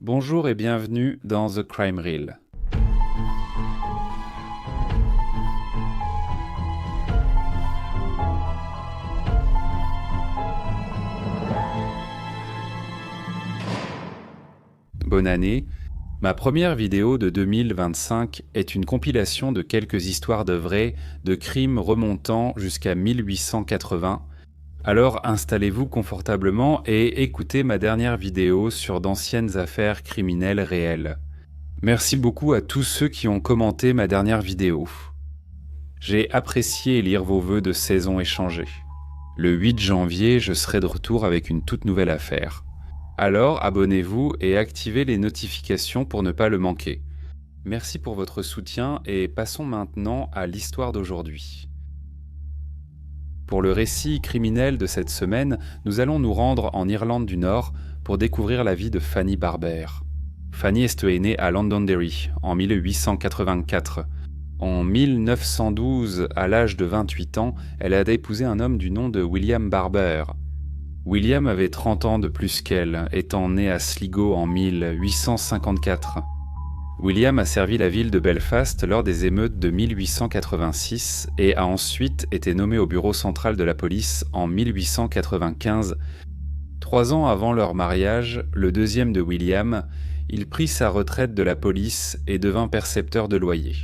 Bonjour et bienvenue dans The Crime Reel. Bonne année. Ma première vidéo de 2025 est une compilation de quelques histoires de vrais, de crimes remontant jusqu'à 1880. Alors installez-vous confortablement et écoutez ma dernière vidéo sur d'anciennes affaires criminelles réelles. Merci beaucoup à tous ceux qui ont commenté ma dernière vidéo. J'ai apprécié lire vos vœux de saison échangés. Le 8 janvier, je serai de retour avec une toute nouvelle affaire. Alors abonnez-vous et activez les notifications pour ne pas le manquer. Merci pour votre soutien et passons maintenant à l'histoire d'aujourd'hui. Pour le récit criminel de cette semaine, nous allons nous rendre en Irlande du Nord pour découvrir la vie de Fanny Barber. Fanny est née à Londonderry en 1884. En 1912, à l'âge de 28 ans, elle a épousé un homme du nom de William Barber. William avait 30 ans de plus qu'elle, étant né à Sligo en 1854. William a servi la ville de Belfast lors des émeutes de 1886 et a ensuite été nommé au bureau central de la police en 1895. 3 ans avant leur mariage, le deuxième de William, il prit sa retraite de la police et devint percepteur de loyer.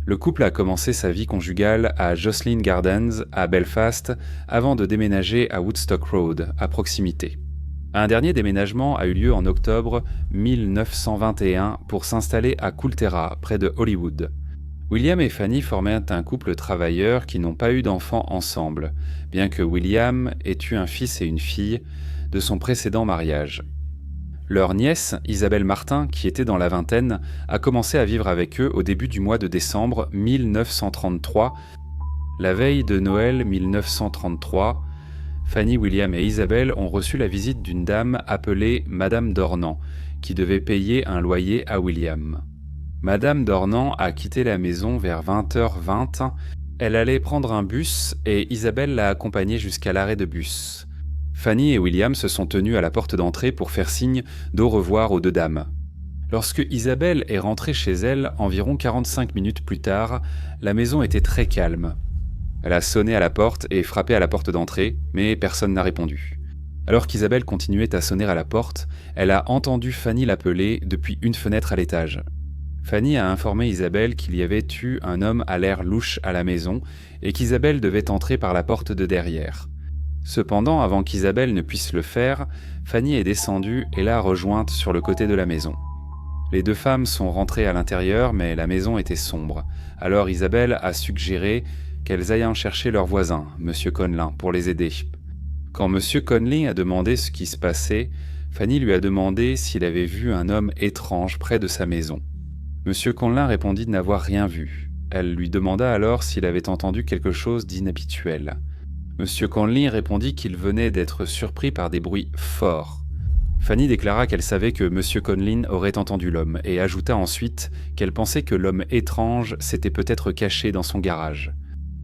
Le couple a commencé sa vie conjugale à Jocelyn Gardens, à Belfast, avant de déménager à Woodstock Road, à proximité. Un dernier déménagement a eu lieu en octobre 1921 pour s'installer à Coulterra, près de Hollywood. William et Fanny formaient un couple travailleur qui n'ont pas eu d'enfants ensemble, bien que William ait eu un fils et une fille de son précédent mariage. Leur nièce, Isabelle Martin, qui était dans la vingtaine, a commencé à vivre avec eux au début du mois de décembre 1933. La veille de Noël 1933, Fanny, William et Isabelle ont reçu la visite d'une dame appelée Madame Dornan, qui devait payer un loyer à William. Madame Dornan a quitté la maison vers 20h20. Elle allait prendre un bus et Isabelle l'a accompagnée jusqu'à l'arrêt de bus. Fanny et William se sont tenus à la porte d'entrée pour faire signe d'au revoir aux deux dames. Lorsque Isabelle est rentrée chez elle, environ 45 minutes plus tard, la maison était très calme. Elle a sonné à la porte et frappé à la porte d'entrée, mais personne n'a répondu. Alors qu'Isabelle continuait à sonner à la porte, elle a entendu Fanny l'appeler depuis une fenêtre à l'étage. Fanny a informé Isabelle qu'il y avait eu un homme à l'air louche à la maison et qu'Isabelle devait entrer par la porte de derrière. Cependant, avant qu'Isabelle ne puisse le faire, Fanny est descendue et l'a rejointe sur le côté de la maison. Les deux femmes sont rentrées à l'intérieur, mais la maison était sombre. Alors Isabelle a suggéré qu'elles aillent en chercher leur voisin, M. Conlin, pour les aider. Quand M. Conlin a demandé ce qui se passait, Fanny lui a demandé s'il avait vu un homme étrange près de sa maison. M. Conlin répondit de n'avoir rien vu. Elle lui demanda alors s'il avait entendu quelque chose d'inhabituel. M. Conlin répondit qu'il venait d'être surpris par des bruits forts. Fanny déclara qu'elle savait que M. Conlin aurait entendu l'homme et ajouta ensuite qu'elle pensait que l'homme étrange s'était peut-être caché dans son garage.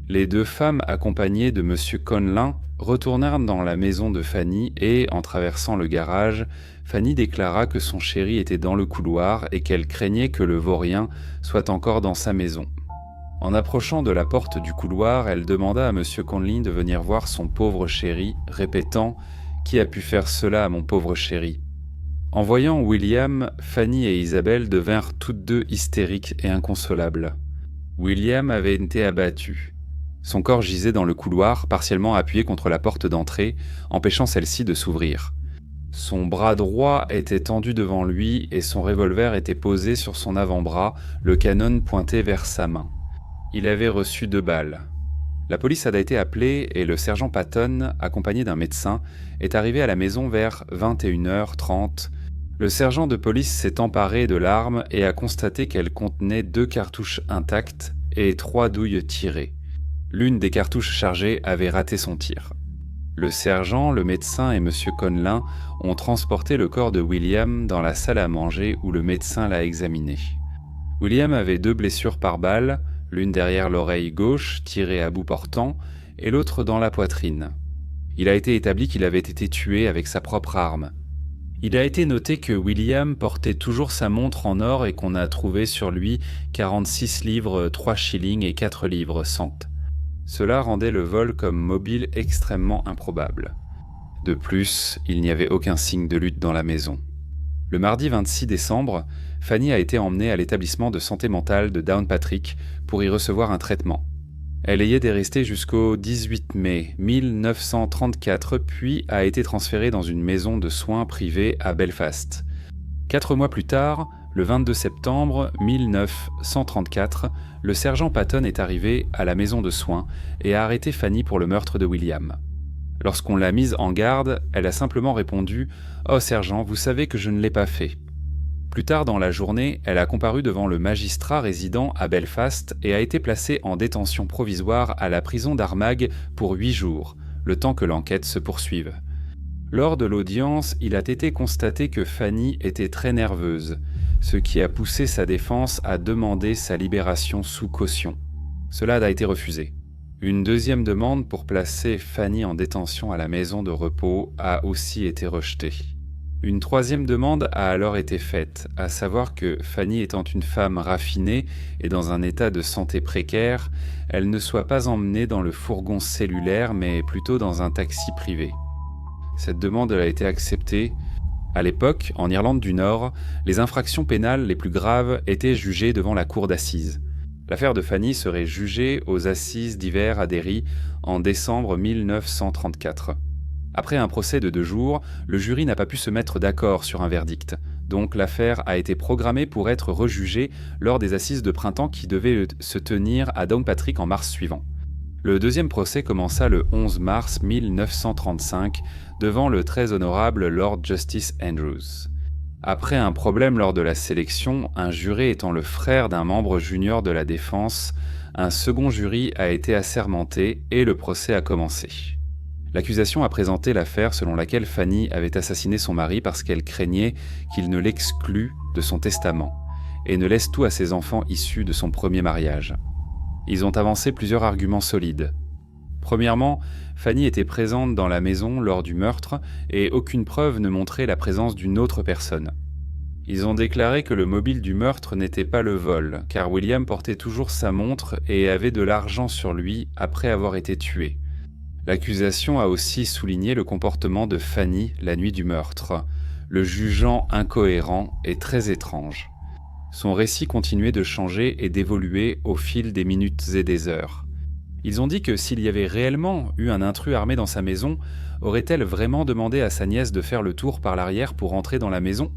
Les deux femmes, accompagnées de M. Conlin, retournèrent dans la maison de Fanny et, en traversant le garage, Fanny déclara que son chéri était dans le couloir et qu'elle craignait que le vaurien soit encore dans sa maison. En approchant de la porte du couloir, elle demanda à M. Conlin de venir voir son pauvre chéri, répétant « Qui a pu faire cela à mon pauvre chéri ?» En voyant William, Fanny et Isabelle devinrent toutes deux hystériques et inconsolables. William avait été abattu. Son corps gisait dans le couloir, partiellement appuyé contre la porte d'entrée, empêchant celle-ci de s'ouvrir. Son bras droit était tendu devant lui et son revolver était posé sur son avant-bras, le canon pointé vers sa main. Il avait reçu 2 balles. La police a été appelée et le sergent Patton, accompagné d'un médecin, est arrivé à la maison vers 21h30. Le sergent de police s'est emparé de l'arme et a constaté qu'elle contenait 2 cartouches intactes et 3 douilles tirées. L'une des cartouches chargées avait raté son tir. Le sergent, le médecin et M. Conlin ont transporté le corps de William dans la salle à manger où le médecin l'a examiné. William avait 2 blessures par balle, l'une derrière l'oreille gauche, tirée à bout portant, et l'autre dans la poitrine. Il a été établi qu'il avait été tué avec sa propre arme. Il a été noté que William portait toujours sa montre en or et qu'on a trouvé sur lui 46 livres 3 shillings et 4 livres cent. Cela rendait le vol comme mobile extrêmement improbable. De plus, il n'y avait aucun signe de lutte dans la maison. Le mardi 26 décembre, Fanny a été emmenée à l'établissement de santé mentale de Downpatrick pour y recevoir un traitement. Elle y est restée jusqu'au 18 mai 1934, puis a été transférée dans une maison de soins privée à Belfast. 4 mois plus tard, le 22 septembre 1934, le sergent Patton est arrivé à la maison de soins et a arrêté Fanny pour le meurtre de William. Lorsqu'on l'a mise en garde, elle a simplement répondu « Oh sergent, vous savez que je ne l'ai pas fait ». Plus tard dans la journée, elle a comparu devant le magistrat résident à Belfast et a été placée en détention provisoire à la prison d'Armagh pour 8 jours, le temps que l'enquête se poursuive. Lors de l'audience, il a été constaté que Fanny était très nerveuse, ce qui a poussé sa défense à demander sa libération sous caution. Cela a été refusé. Une deuxième demande pour placer Fanny en détention à la maison de repos a aussi été rejetée. Une troisième demande a alors été faite, à savoir que Fanny étant une femme raffinée et dans un état de santé précaire, elle ne soit pas emmenée dans le fourgon cellulaire mais plutôt dans un taxi privé. Cette demande a été acceptée. À l'époque, en Irlande du Nord, les infractions pénales les plus graves étaient jugées devant la cour d'assises. L'affaire de Fanny serait jugée aux assises d'hiver à Derry en décembre 1934. Après un procès de 2 jours, le jury n'a pas pu se mettre d'accord sur un verdict. Donc l'affaire a été programmée pour être rejugée lors des assises de printemps qui devaient se tenir à Downpatrick en mars suivant. Le deuxième procès commença le 11 mars 1935 devant le très honorable Lord Justice Andrews. Après un problème lors de la sélection, un juré étant le frère d'un membre junior de la défense, un second jury a été assermenté et le procès a commencé. L'accusation a présenté l'affaire selon laquelle Fanny avait assassiné son mari parce qu'elle craignait qu'il ne l'exclue de son testament et ne laisse tout à ses enfants issus de son premier mariage. Ils ont avancé plusieurs arguments solides. Premièrement, Fanny était présente dans la maison lors du meurtre et aucune preuve ne montrait la présence d'une autre personne. Ils ont déclaré que le mobile du meurtre n'était pas le vol, car William portait toujours sa montre et avait de l'argent sur lui après avoir été tué. L'accusation a aussi souligné le comportement de Fanny la nuit du meurtre, le jugeant incohérent et très étrange. Son récit continuait de changer et d'évoluer au fil des minutes et des heures. Ils ont dit que s'il y avait réellement eu un intrus armé dans sa maison, aurait-elle vraiment demandé à sa nièce de faire le tour par l'arrière pour entrer dans la maison ?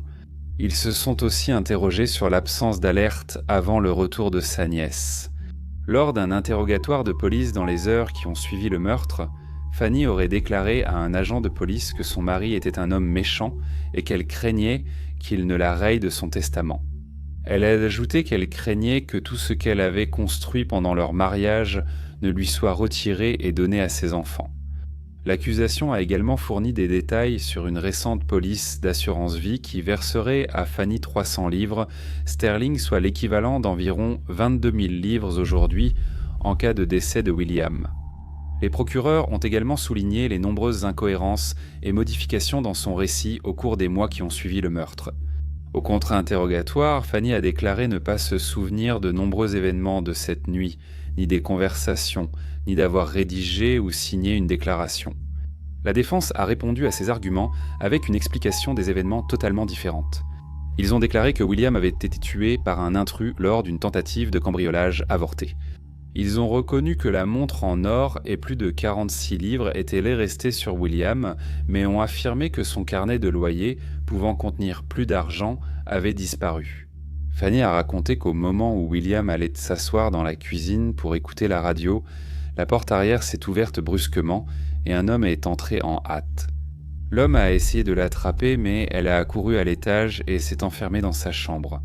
Ils se sont aussi interrogés sur l'absence d'alerte avant le retour de sa nièce. Lors d'un interrogatoire de police dans les heures qui ont suivi le meurtre, Fanny aurait déclaré à un agent de police que son mari était un homme méchant et qu'elle craignait qu'il ne la raye de son testament. Elle a ajouté qu'elle craignait que tout ce qu'elle avait construit pendant leur mariage ne lui soit retiré et donné à ses enfants. L'accusation a également fourni des détails sur une récente police d'assurance vie qui verserait à Fanny 300 livres sterling, soit l'équivalent d'environ 22 000 livres aujourd'hui en cas de décès de William. Les procureurs ont également souligné les nombreuses incohérences et modifications dans son récit au cours des mois qui ont suivi le meurtre. Au contre-interrogatoire, Fanny a déclaré ne pas se souvenir de nombreux événements de cette nuit, ni des conversations, ni d'avoir rédigé ou signé une déclaration. La défense a répondu à ces arguments avec une explication des événements totalement différente. Ils ont déclaré que William avait été tué par un intrus lors d'une tentative de cambriolage avortée. Ils ont reconnu que la montre en or et plus de 46 livres étaient restés sur William, mais ont affirmé que son carnet de loyer, pouvant contenir plus d'argent, avait disparu. Fanny a raconté qu'au moment où William allait s'asseoir dans la cuisine pour écouter la radio, la porte arrière s'est ouverte brusquement et un homme est entré en hâte. L'homme a essayé de l'attraper, mais elle a accouru à l'étage et s'est enfermée dans sa chambre.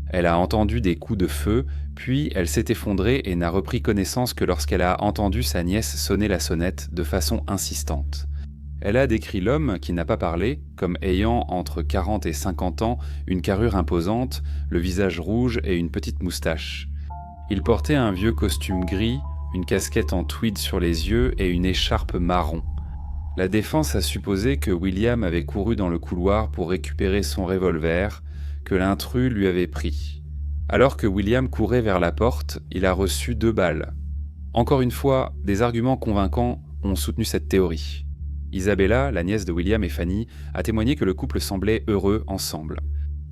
Elle a entendu des coups de feu, puis elle s'est effondrée et n'a repris connaissance que lorsqu'elle a entendu sa nièce sonner la sonnette de façon insistante. Elle a décrit l'homme, qui n'a pas parlé, comme ayant entre 40 et 50 ans, une carrure imposante, le visage rouge et une petite moustache. Il portait un vieux costume gris, une casquette en tweed sur les yeux et une écharpe marron. La défense a supposé que William avait couru dans le couloir pour récupérer son revolver, que l'intrus lui avait pris. Alors que William courait vers la porte, il a reçu 2 balles. Encore une fois, des arguments convaincants ont soutenu cette théorie. Isabella, la nièce de William et Fanny, a témoigné que le couple semblait heureux ensemble.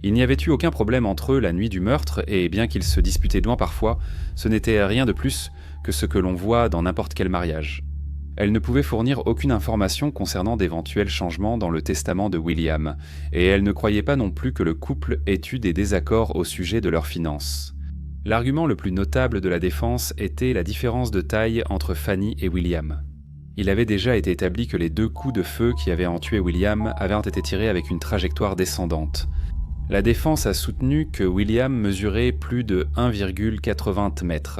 Il n'y avait eu aucun problème entre eux la nuit du meurtre, et bien qu'ils se disputaient loin parfois, ce n'était rien de plus que ce que l'on voit dans n'importe quel mariage. Elle ne pouvait fournir aucune information concernant d'éventuels changements dans le testament de William, et elle ne croyait pas non plus que le couple ait eu des désaccords au sujet de leurs finances. L'argument le plus notable de la défense était la différence de taille entre Fanny et William. Il avait déjà été établi que les 2 coups de feu qui avaient tué William avaient été tirés avec une trajectoire descendante. La défense a soutenu que William mesurait plus de 1,80 mètres,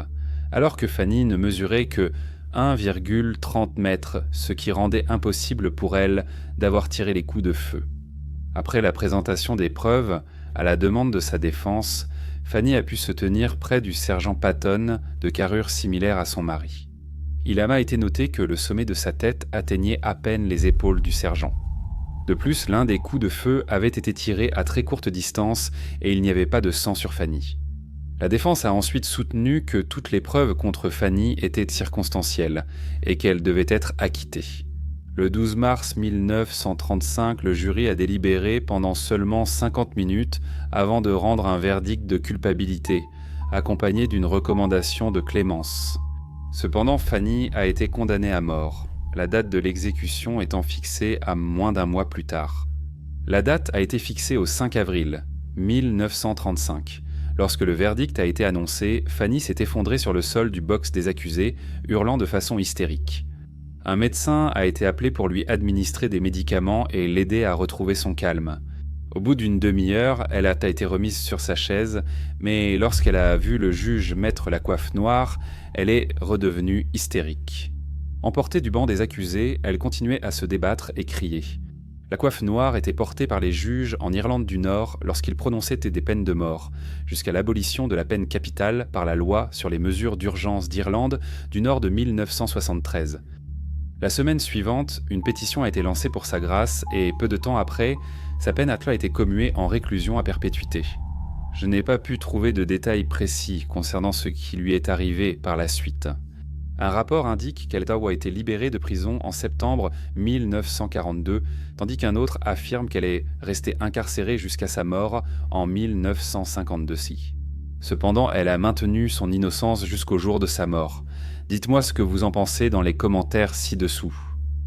alors que Fanny ne mesurait que 1,30 mètres, ce qui rendait impossible pour elle d'avoir tiré les coups de feu. Après la présentation des preuves, à la demande de sa défense, Fanny a pu se tenir près du sergent Patton, de carrure similaire à son mari. Il a été noté que le sommet de sa tête atteignait à peine les épaules du sergent. De plus, l'un des coups de feu avait été tiré à très courte distance et il n'y avait pas de sang sur Fanny. La défense a ensuite soutenu que toutes les preuves contre Fanny étaient circonstancielles et qu'elle devait être acquittée. Le 12 mars 1935, le jury a délibéré pendant seulement 50 minutes avant de rendre un verdict de culpabilité, accompagné d'une recommandation de clémence. Cependant, Fanny a été condamnée à mort, la date de l'exécution étant fixée à moins d'1 mois plus tard. La date a été fixée au 5 avril 1935. Lorsque le verdict a été annoncé, Fanny s'est effondrée sur le sol du box des accusés, hurlant de façon hystérique. Un médecin a été appelé pour lui administrer des médicaments et l'aider à retrouver son calme. Au bout d'une demi-heure, elle a été remise sur sa chaise, mais lorsqu'elle a vu le juge mettre la coiffe noire, elle est redevenue hystérique. Emportée du banc des accusés, elle continuait à se débattre et crier. La coiffe noire était portée par les juges en Irlande du Nord lorsqu'ils prononçaient des peines de mort, jusqu'à l'abolition de la peine capitale par la loi sur les mesures d'urgence d'Irlande du Nord de 1973. La semaine suivante, une pétition a été lancée pour sa grâce et, peu de temps après, sa peine a été commuée en réclusion à perpétuité. Je n'ai pas pu trouver de détails précis concernant ce qui lui est arrivé par la suite. Un rapport indique qu'elle a été libérée de prison en septembre 1942, tandis qu'un autre affirme qu'elle est restée incarcérée jusqu'à sa mort en 1952. Cependant, elle a maintenu son innocence jusqu'au jour de sa mort. Dites-moi ce que vous en pensez dans les commentaires ci-dessous.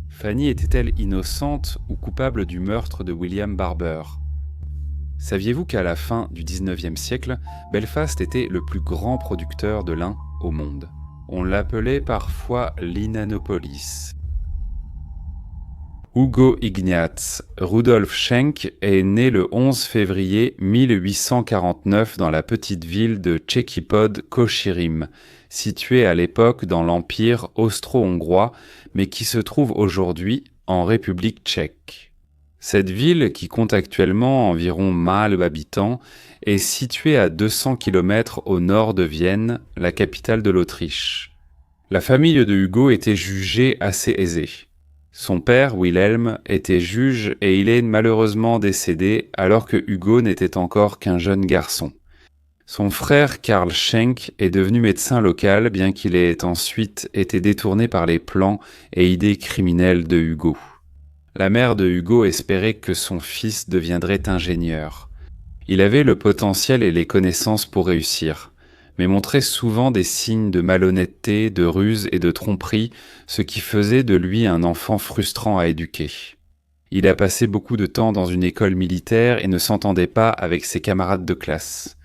Fanny était-elle innocente ou coupable du meurtre de William Barber ? Saviez-vous qu'à la fin du XIXe siècle, Belfast était le plus grand producteur de lin au monde ? On l'appelait parfois l'Inanopolis. Hugo Ignaz Rudolf Schenk est né le 11 février 1849 dans la petite ville de Csékipod-Koširim, située à l'époque dans l'Empire austro-hongrois, mais qui se trouve aujourd'hui en République tchèque. Cette ville, qui compte actuellement environ 1000 habitants, est située à 200 km au nord de Vienne, la capitale de l'Autriche. La famille de Hugo était jugée assez aisée. Son père, Wilhelm, était juge et il est malheureusement décédé alors que Hugo n'était encore qu'un jeune garçon. Son frère Karl Schenk est devenu médecin local bien qu'il ait ensuite été détourné par les plans et idées criminelles de Hugo. La mère de Hugo espérait que son fils deviendrait ingénieur. Il avait le potentiel et les connaissances pour réussir, mais montrait souvent des signes de malhonnêteté, de ruse et de tromperie, ce qui faisait de lui un enfant frustrant à éduquer. Il a passé beaucoup de temps dans une école militaire et ne s'entendait pas avec ses camarades de classe.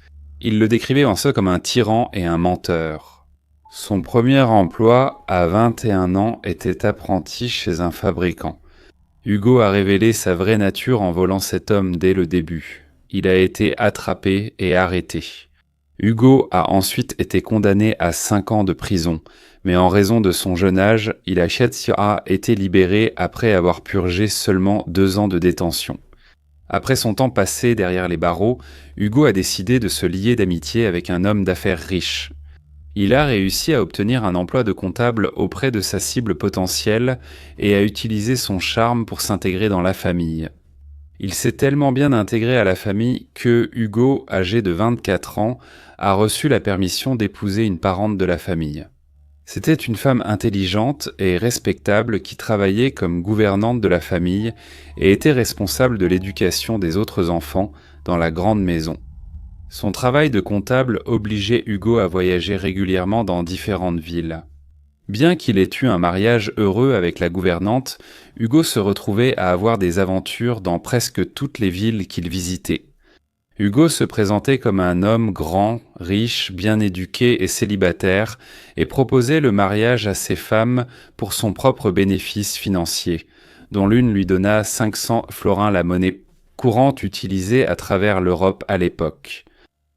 Il le décrivait en soi comme un tyran et un menteur. Son premier emploi, à 21 ans, était apprenti chez un fabricant. Hugo a révélé sa vraie nature en volant cet homme dès le début. Il a été attrapé et arrêté. Hugo a ensuite été condamné à 5 ans de prison, mais en raison de son jeune âge, il a été libéré après avoir purgé seulement 2 ans de détention. Après son temps passé derrière les barreaux, Hugo a décidé de se lier d'amitié avec un homme d'affaires riche. Il a réussi à obtenir un emploi de comptable auprès de sa cible potentielle et a utilisé son charme pour s'intégrer dans la famille. Il s'est tellement bien intégré à la famille que Hugo, âgé de 24 ans, a reçu la permission d'épouser une parente de la famille. C'était une femme intelligente et respectable qui travaillait comme gouvernante de la famille et était responsable de l'éducation des autres enfants dans la grande maison. Son travail de comptable obligeait Hugo à voyager régulièrement dans différentes villes. Bien qu'il ait eu un mariage heureux avec la gouvernante, Hugo se retrouvait à avoir des aventures dans presque toutes les villes qu'il visitait. Hugo se présentait comme un homme grand, riche, bien éduqué et célibataire, et proposait le mariage à ses femmes pour son propre bénéfice financier, dont l'une lui donna 500 florins, la monnaie courante utilisée à travers l'Europe à l'époque.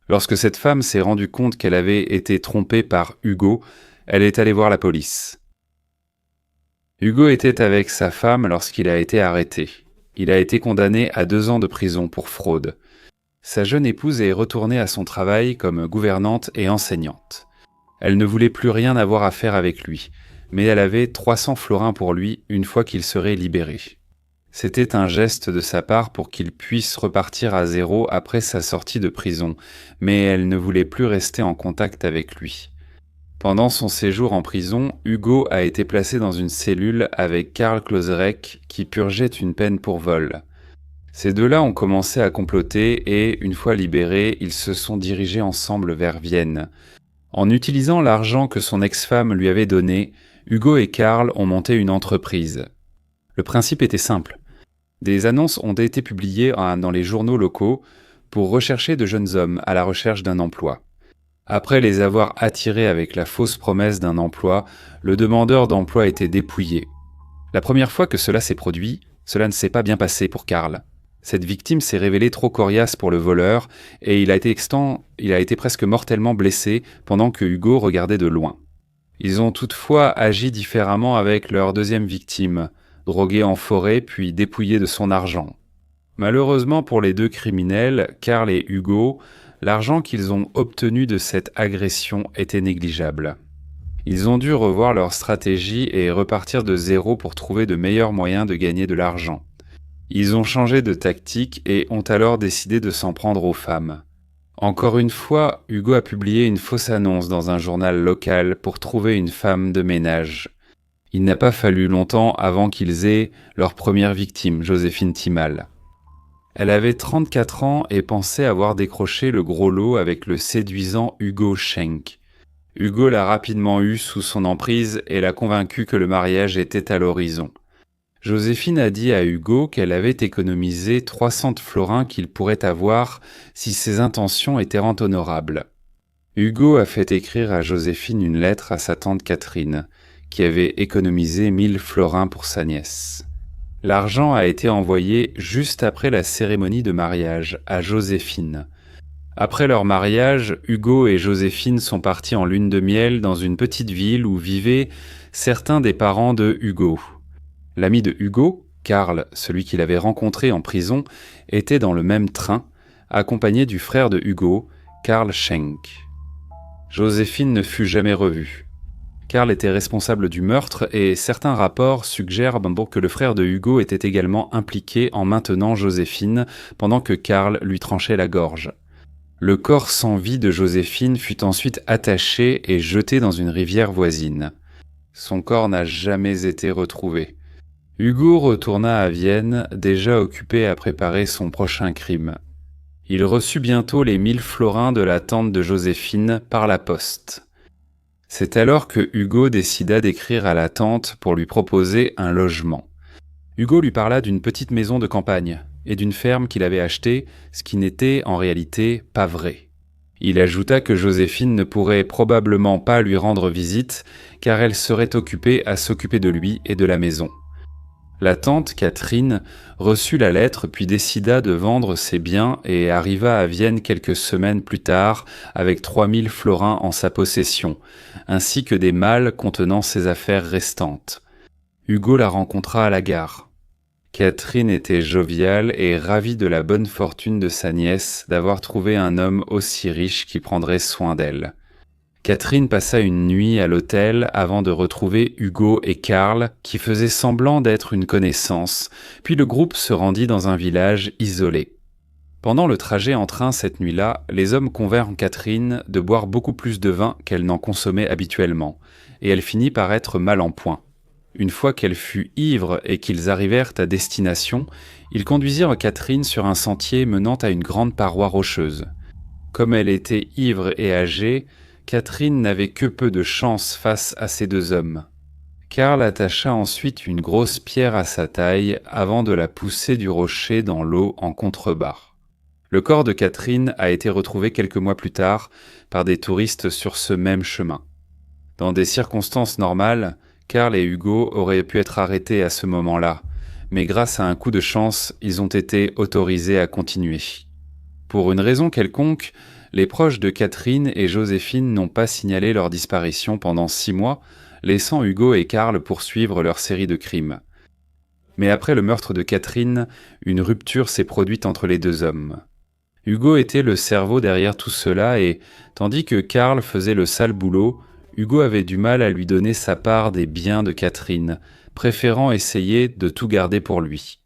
Lorsque cette femme s'est rendue compte qu'elle avait été trompée par Hugo, elle est allée voir la police. Hugo était avec sa femme lorsqu'il a été arrêté. Il a été condamné à 2 ans de prison pour fraude. Sa jeune épouse est retournée à son travail comme gouvernante et enseignante. Elle ne voulait plus rien avoir à faire avec lui, mais elle avait 300 florins pour lui une fois qu'il serait libéré. C'était un geste de sa part pour qu'il puisse repartir à zéro après sa sortie de prison, mais elle ne voulait plus rester en contact avec lui. Pendant son séjour en prison, Hugo a été placé dans une cellule avec Karl Kloserek qui purgeait une peine pour vol. Ces deux-là ont commencé à comploter et, une fois libérés, ils se sont dirigés ensemble vers Vienne. En utilisant l'argent que son ex-femme lui avait donné, Hugo et Karl ont monté une entreprise. Le principe était simple. Des annonces ont été publiées dans les journaux locaux pour rechercher de jeunes hommes à la recherche d'un emploi. Après les avoir attirés avec la fausse promesse d'un emploi, le demandeur d'emploi était dépouillé. La première fois que cela s'est produit, cela ne s'est pas bien passé pour Karl. Cette victime s'est révélée trop coriace pour le voleur et il a été presque mortellement blessé pendant que Hugo regardait de loin. Ils ont toutefois agi différemment avec leur deuxième victime, drogué en forêt puis dépouillé de son argent. Malheureusement pour les deux criminels, Karl et Hugo, l'argent qu'ils ont obtenu de cette agression était négligeable. Ils ont dû revoir leur stratégie et repartir de zéro pour trouver de meilleurs moyens de gagner de l'argent. Ils ont changé de tactique et ont alors décidé de s'en prendre aux femmes. Encore une fois, Hugo a publié une fausse annonce dans un journal local pour trouver une femme de ménage. Il n'a pas fallu longtemps avant qu'ils aient leur première victime, Joséphine Timal. Elle avait 34 ans et pensait avoir décroché le gros lot avec le séduisant Hugo Schenk. Hugo l'a rapidement eu sous son emprise et l'a convaincu que le mariage était à l'horizon. Joséphine a dit à Hugo qu'elle avait économisé 300 florins qu'il pourrait avoir si ses intentions étaient honorables. Hugo a fait écrire à Joséphine une lettre à sa tante Catherine, qui avait économisé 1000 florins pour sa nièce. L'argent a été envoyé juste après la cérémonie de mariage à Joséphine. Après leur mariage, Hugo et Joséphine sont partis en lune de miel dans une petite ville où vivaient certains des parents de Hugo. L'ami de Hugo, Karl, celui qu'il avait rencontré en prison, était dans le même train, accompagné du frère de Hugo, Karl Schenk. Joséphine ne fut jamais revue. Karl était responsable du meurtre et certains rapports suggèrent que le frère de Hugo était également impliqué en maintenant Joséphine pendant que Karl lui tranchait la gorge. Le corps sans vie de Joséphine fut ensuite attaché et jeté dans une rivière voisine. Son corps n'a jamais été retrouvé. Hugo retourna à Vienne, déjà occupé à préparer son prochain crime. Il reçut bientôt les 1000 florins de la tante de Joséphine par la poste. C'est alors que Hugo décida d'écrire à la tante pour lui proposer un logement. Hugo lui parla d'une petite maison de campagne et d'une ferme qu'il avait achetée, ce qui n'était en réalité pas vrai. Il ajouta que Joséphine ne pourrait probablement pas lui rendre visite car elle serait occupée à s'occuper de lui et de la maison. La tante Catherine reçut la lettre puis décida de vendre ses biens et arriva à Vienne quelques semaines plus tard avec 3000 florins en sa possession, ainsi que des malles contenant ses affaires restantes. Hugo la rencontra à la gare. Catherine était joviale et ravie de la bonne fortune de sa nièce d'avoir trouvé un homme aussi riche qui prendrait soin d'elle. Catherine passa une nuit à l'hôtel avant de retrouver Hugo et Karl qui faisaient semblant d'être une connaissance, puis le groupe se rendit dans un village isolé. Pendant le trajet en train cette nuit-là, les hommes convainquent Catherine de boire beaucoup plus de vin qu'elle n'en consommait habituellement, et elle finit par être mal en point. Une fois qu'elle fut ivre et qu'ils arrivèrent à destination, ils conduisirent Catherine sur un sentier menant à une grande paroi rocheuse. Comme elle était ivre et âgée, Catherine n'avait que peu de chance face à ces deux hommes. Karl attacha ensuite une grosse pierre à sa taille avant de la pousser du rocher dans l'eau en contrebas. Le corps de Catherine a été retrouvé quelques mois plus tard par des touristes sur ce même chemin. Dans des circonstances normales, Karl et Hugo auraient pu être arrêtés à ce moment-là, mais grâce à un coup de chance, ils ont été autorisés à continuer. Pour une raison quelconque, les proches de Catherine et Joséphine n'ont pas signalé leur disparition pendant 6 mois, laissant Hugo et Karl poursuivre leur série de crimes. Mais après le meurtre de Catherine, une rupture s'est produite entre les deux hommes. Hugo était le cerveau derrière tout cela et, tandis que Karl faisait le sale boulot, Hugo avait du mal à lui donner sa part des biens de Catherine, préférant essayer de tout garder pour lui.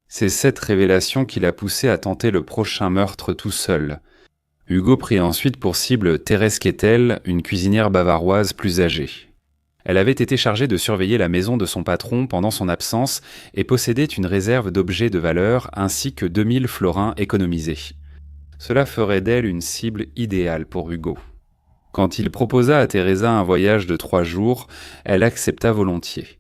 C'est cette révélation qui l'a poussé à tenter le prochain meurtre tout seul. Hugo prit ensuite pour cible Thérèse Kettel, une cuisinière bavaroise plus âgée. Elle avait été chargée de surveiller la maison de son patron pendant son absence et possédait une réserve d'objets de valeur ainsi que 2000 florins économisés. Cela ferait d'elle une cible idéale pour Hugo. Quand il proposa à Teresa un voyage de 3 jours, elle accepta volontiers.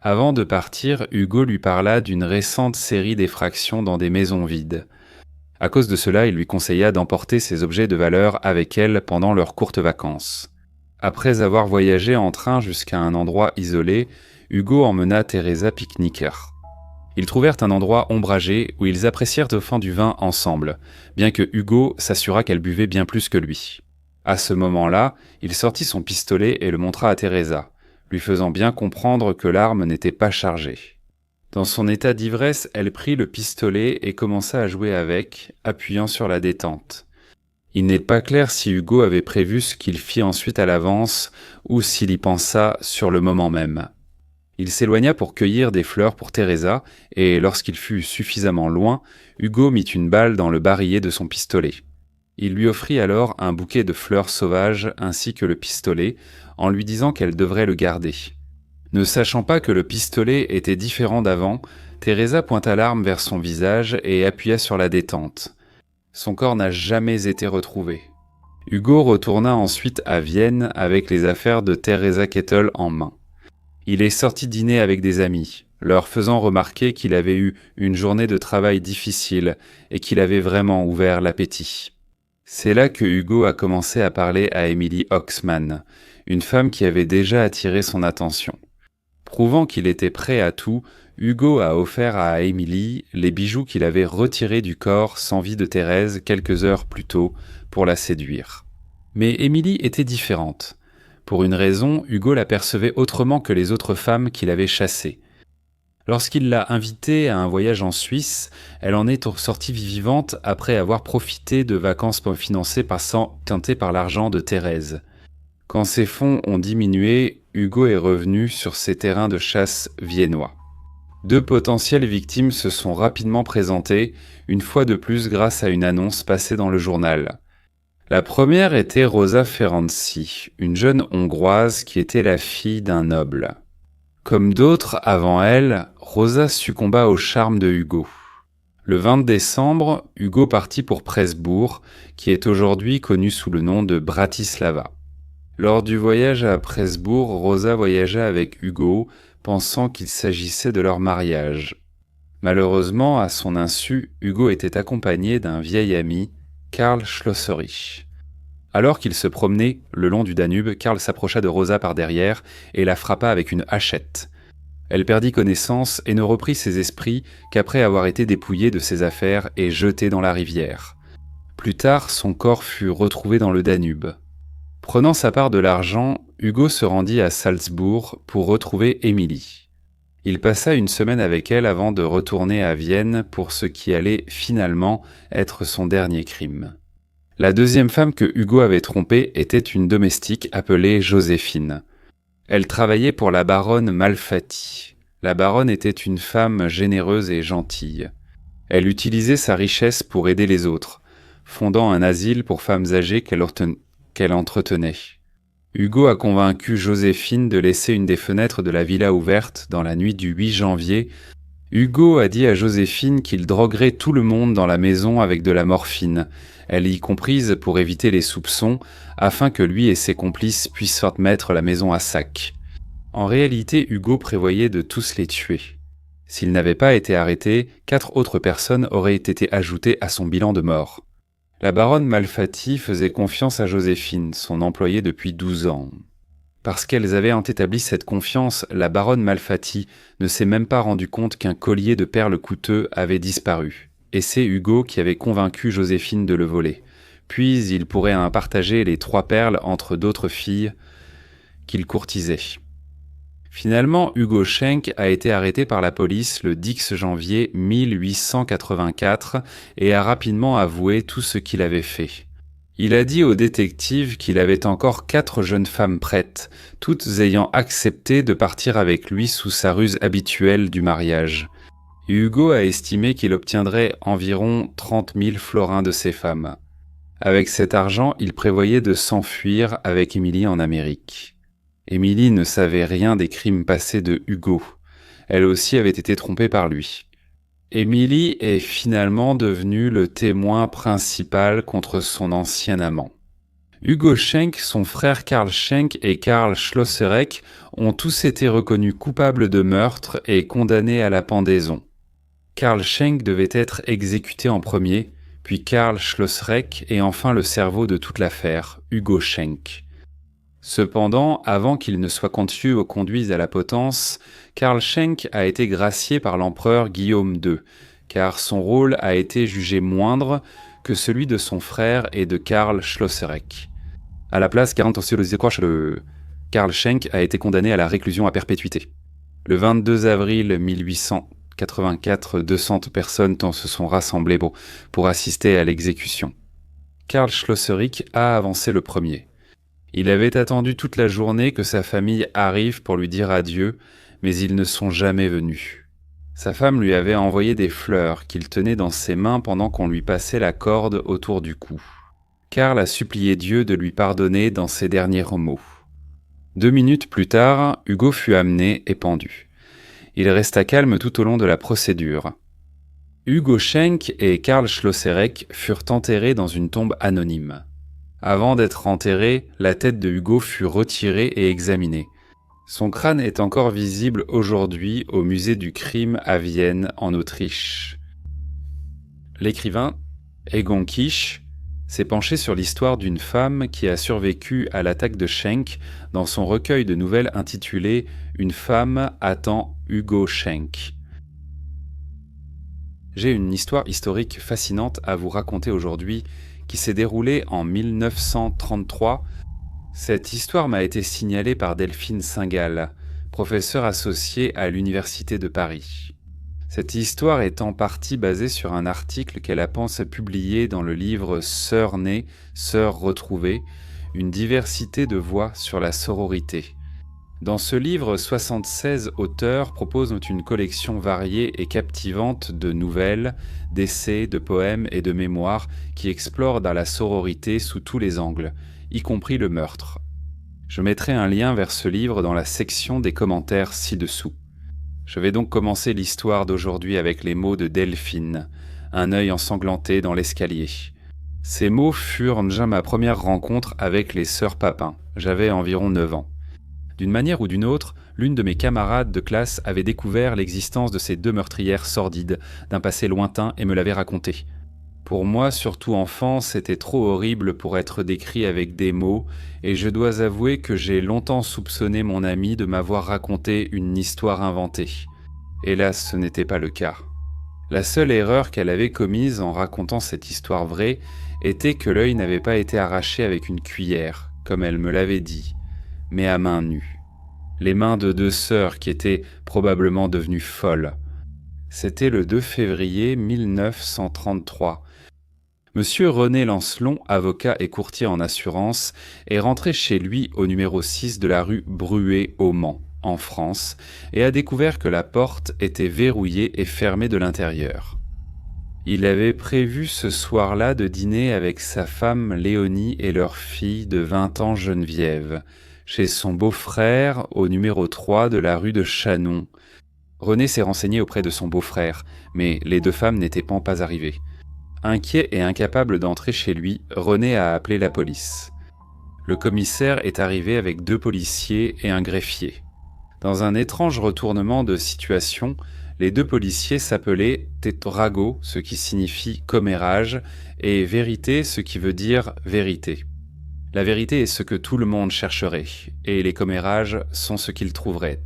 Avant de partir, Hugo lui parla d'une récente série d'effractions dans des maisons vides. À cause de cela, il lui conseilla d'emporter ses objets de valeur avec elle pendant leurs courtes vacances. Après avoir voyagé en train jusqu'à un endroit isolé, Hugo emmena Teresa pique-niquer. Ils trouvèrent un endroit ombragé où ils apprécièrent au fond du vin ensemble, bien que Hugo s'assura qu'elle buvait bien plus que lui. À ce moment-là, il sortit son pistolet et le montra à Teresa, lui faisant bien comprendre que l'arme n'était pas chargée. Dans son état d'ivresse, elle prit le pistolet et commença à jouer avec, appuyant sur la détente. Il n'est pas clair si Hugo avait prévu ce qu'il fit ensuite à l'avance ou s'il y pensa sur le moment même. Il s'éloigna pour cueillir des fleurs pour Teresa et lorsqu'il fut suffisamment loin, Hugo mit une balle dans le barillet de son pistolet. Il lui offrit alors un bouquet de fleurs sauvages ainsi que le pistolet en lui disant qu'elle devrait le garder. Ne sachant pas que le pistolet était différent d'avant, Teresa pointa l'arme vers son visage et appuya sur la détente. Son corps n'a jamais été retrouvé. Hugo retourna ensuite à Vienne avec les affaires de Teresa Kettel en main. Il est sorti dîner avec des amis, leur faisant remarquer qu'il avait eu une journée de travail difficile et qu'il avait vraiment ouvert l'appétit. C'est là que Hugo a commencé à parler à Emily Oxman, une femme qui avait déjà attiré son attention. Prouvant qu'il était prêt à tout, Hugo a offert à Emily les bijoux qu'il avait retirés du corps sans vie de Thérèse quelques heures plus tôt pour la séduire. Mais Emily était différente. Pour une raison, Hugo la percevait autrement que les autres femmes qu'il avait chassées. Lorsqu'il l'a invitée à un voyage en Suisse, elle en est sortie vivante après avoir profité de vacances financées teintées par l'argent de Thérèse. Quand ses fonds ont diminué, Hugo est revenu sur ses terrains de chasse viennois. 2 potentielles victimes se sont rapidement présentées, une fois de plus grâce à une annonce passée dans le journal. La première était Rosa Ferenczi, une jeune Hongroise qui était la fille d'un noble. Comme d'autres avant elle, Rosa succomba au charme de Hugo. Le 20 décembre, Hugo partit pour Presbourg, qui est aujourd'hui connu sous le nom de Bratislava. Lors du voyage à Presbourg, Rosa voyagea avec Hugo, pensant qu'il s'agissait de leur mariage. Malheureusement, à son insu, Hugo était accompagné d'un vieil ami, Karl Schlosserich. Alors qu'il se promenait le long du Danube, Karl s'approcha de Rosa par derrière et la frappa avec une hachette. Elle perdit connaissance et ne reprit ses esprits qu'après avoir été dépouillée de ses affaires et jetée dans la rivière. Plus tard, son corps fut retrouvé dans le Danube. Prenant sa part de l'argent, Hugo se rendit à Salzbourg pour retrouver Emily. Il passa une semaine avec elle avant de retourner à Vienne pour ce qui allait finalement être son dernier crime. La deuxième femme que Hugo avait trompée était une domestique appelée Joséphine. Elle travaillait pour la baronne Malfatti. La baronne était une femme généreuse et gentille. Elle utilisait sa richesse pour aider les autres, fondant un asile pour femmes âgées qu'elle entretenait. Hugo a convaincu Joséphine de laisser une des fenêtres de la villa ouverte dans la nuit du 8 janvier. Hugo a dit à Joséphine qu'il droguerait tout le monde dans la maison avec de la morphine, elle y comprise pour éviter les soupçons, afin que lui et ses complices puissent mettre la maison à sac. En réalité, Hugo prévoyait de tous les tuer. S'il n'avait pas été arrêté, 4 autres personnes auraient été ajoutées à son bilan de mort. La baronne Malfatti faisait confiance à Joséphine, son employée depuis 12 ans. Parce qu'elles avaient établi cette confiance, la baronne Malfatti ne s'est même pas rendu compte qu'un collier de perles coûteux avait disparu. Et c'est Hugo qui avait convaincu Joséphine de le voler. Puis il pourrait partager les 3 perles entre d'autres filles qu'il courtisait. Finalement, Hugo Schenk a été arrêté par la police le 10 janvier 1884 et a rapidement avoué tout ce qu'il avait fait. Il a dit au détective qu'il avait encore 4 jeunes femmes prêtes, toutes ayant accepté de partir avec lui sous sa ruse habituelle du mariage. Hugo a estimé qu'il obtiendrait environ 30 000 florins de ces femmes. Avec cet argent, il prévoyait de s'enfuir avec Émilie en Amérique. Émilie ne savait rien des crimes passés de Hugo. Elle aussi avait été trompée par lui. Émilie est finalement devenue le témoin principal contre son ancien amant. Hugo Schenk, son frère Karl Schenk et Karl Schlosserek ont tous été reconnus coupables de meurtre et condamnés à la pendaison. Karl Schenk devait être exécuté en premier, puis Karl Schlosserek et enfin le cerveau de toute l'affaire, Hugo Schenk. Cependant, avant qu'il ne soit conduit à la potence, Karl Schenk a été gracié par l'empereur Guillaume II, car son rôle a été jugé moindre que celui de son frère et de Karl Schlosserek. À la place, Karl Schenk a été condamné à la réclusion à perpétuité. Le 22 avril 1884, 200 personnes se sont rassemblées pour assister à l'exécution. Karl Schlosserek a avancé le premier. Il avait attendu toute la journée que sa famille arrive pour lui dire adieu, mais ils ne sont jamais venus. Sa femme lui avait envoyé des fleurs qu'il tenait dans ses mains pendant qu'on lui passait la corde autour du cou. Karl a supplié Dieu de lui pardonner dans ses derniers mots. 2 minutes plus tard, Hugo fut amené et pendu. Il resta calme tout au long de la procédure. Hugo Schenk et Karl Schlosserek furent enterrés dans une tombe anonyme. Avant d'être enterré, la tête de Hugo fut retirée et examinée. Son crâne est encore visible aujourd'hui au musée du crime à Vienne, en Autriche. L'écrivain Egon Kisch s'est penché sur l'histoire d'une femme qui a survécu à l'attaque de Schenk dans son recueil de nouvelles intitulé « Une femme attend Hugo Schenk ». J'ai une histoire historique fascinante à vous raconter aujourd'hui qui s'est déroulée en 1933. Cette histoire m'a été signalée par Delphine Singal, professeure associée à l'Université de Paris. Cette histoire est en partie basée sur un article qu'elle a pensé publier dans le livre « Sœurs nées, sœurs retrouvées », une diversité de voix sur la sororité. Dans ce livre, 76 auteurs proposent une collection variée et captivante de nouvelles, d'essais, de poèmes et de mémoires qui explorent dans la sororité sous tous les angles, y compris le meurtre. Je mettrai un lien vers ce livre dans la section des commentaires ci-dessous. Je vais donc commencer l'histoire d'aujourd'hui avec les mots de Delphine, un œil ensanglanté dans l'escalier. Ces mots furent déjà ma première rencontre avec les sœurs Papin. J'avais environ 9 ans. D'une manière ou d'une autre, l'une de mes camarades de classe avait découvert l'existence de ces 2 meurtrières sordides, d'un passé lointain, et me l'avait raconté. Pour moi, surtout enfant, c'était trop horrible pour être décrit avec des mots, et je dois avouer que j'ai longtemps soupçonné mon amie de m'avoir raconté une histoire inventée. Hélas, ce n'était pas le cas. La seule erreur qu'elle avait commise en racontant cette histoire vraie était que l'œil n'avait pas été arraché avec une cuillère, comme elle me l'avait dit, mais à main nue. Les mains de 2 sœurs qui étaient probablement devenues folles. C'était le 2 février 1933. Monsieur René Lancelon, avocat et courtier en assurance, est rentré chez lui au numéro 6 de la rue Bruet au Mans, en France, et a découvert que la porte était verrouillée et fermée de l'intérieur. Il avait prévu ce soir-là de dîner avec sa femme Léonie et leur fille de 20 ans Geneviève, chez son beau-frère au numéro 3 de la rue de Chanon. René s'est renseigné auprès de son beau-frère, mais les deux femmes n'étaient pas arrivées. Inquiet et incapable d'entrer chez lui, René a appelé la police. Le commissaire est arrivé avec 2 policiers et un greffier. Dans un étrange retournement de situation, les 2 policiers s'appelaient Tetrago, ce qui signifie commérage, et vérité, ce qui veut dire vérité. La vérité est ce que tout le monde chercherait, et les commérages sont ce qu'ils trouveraient.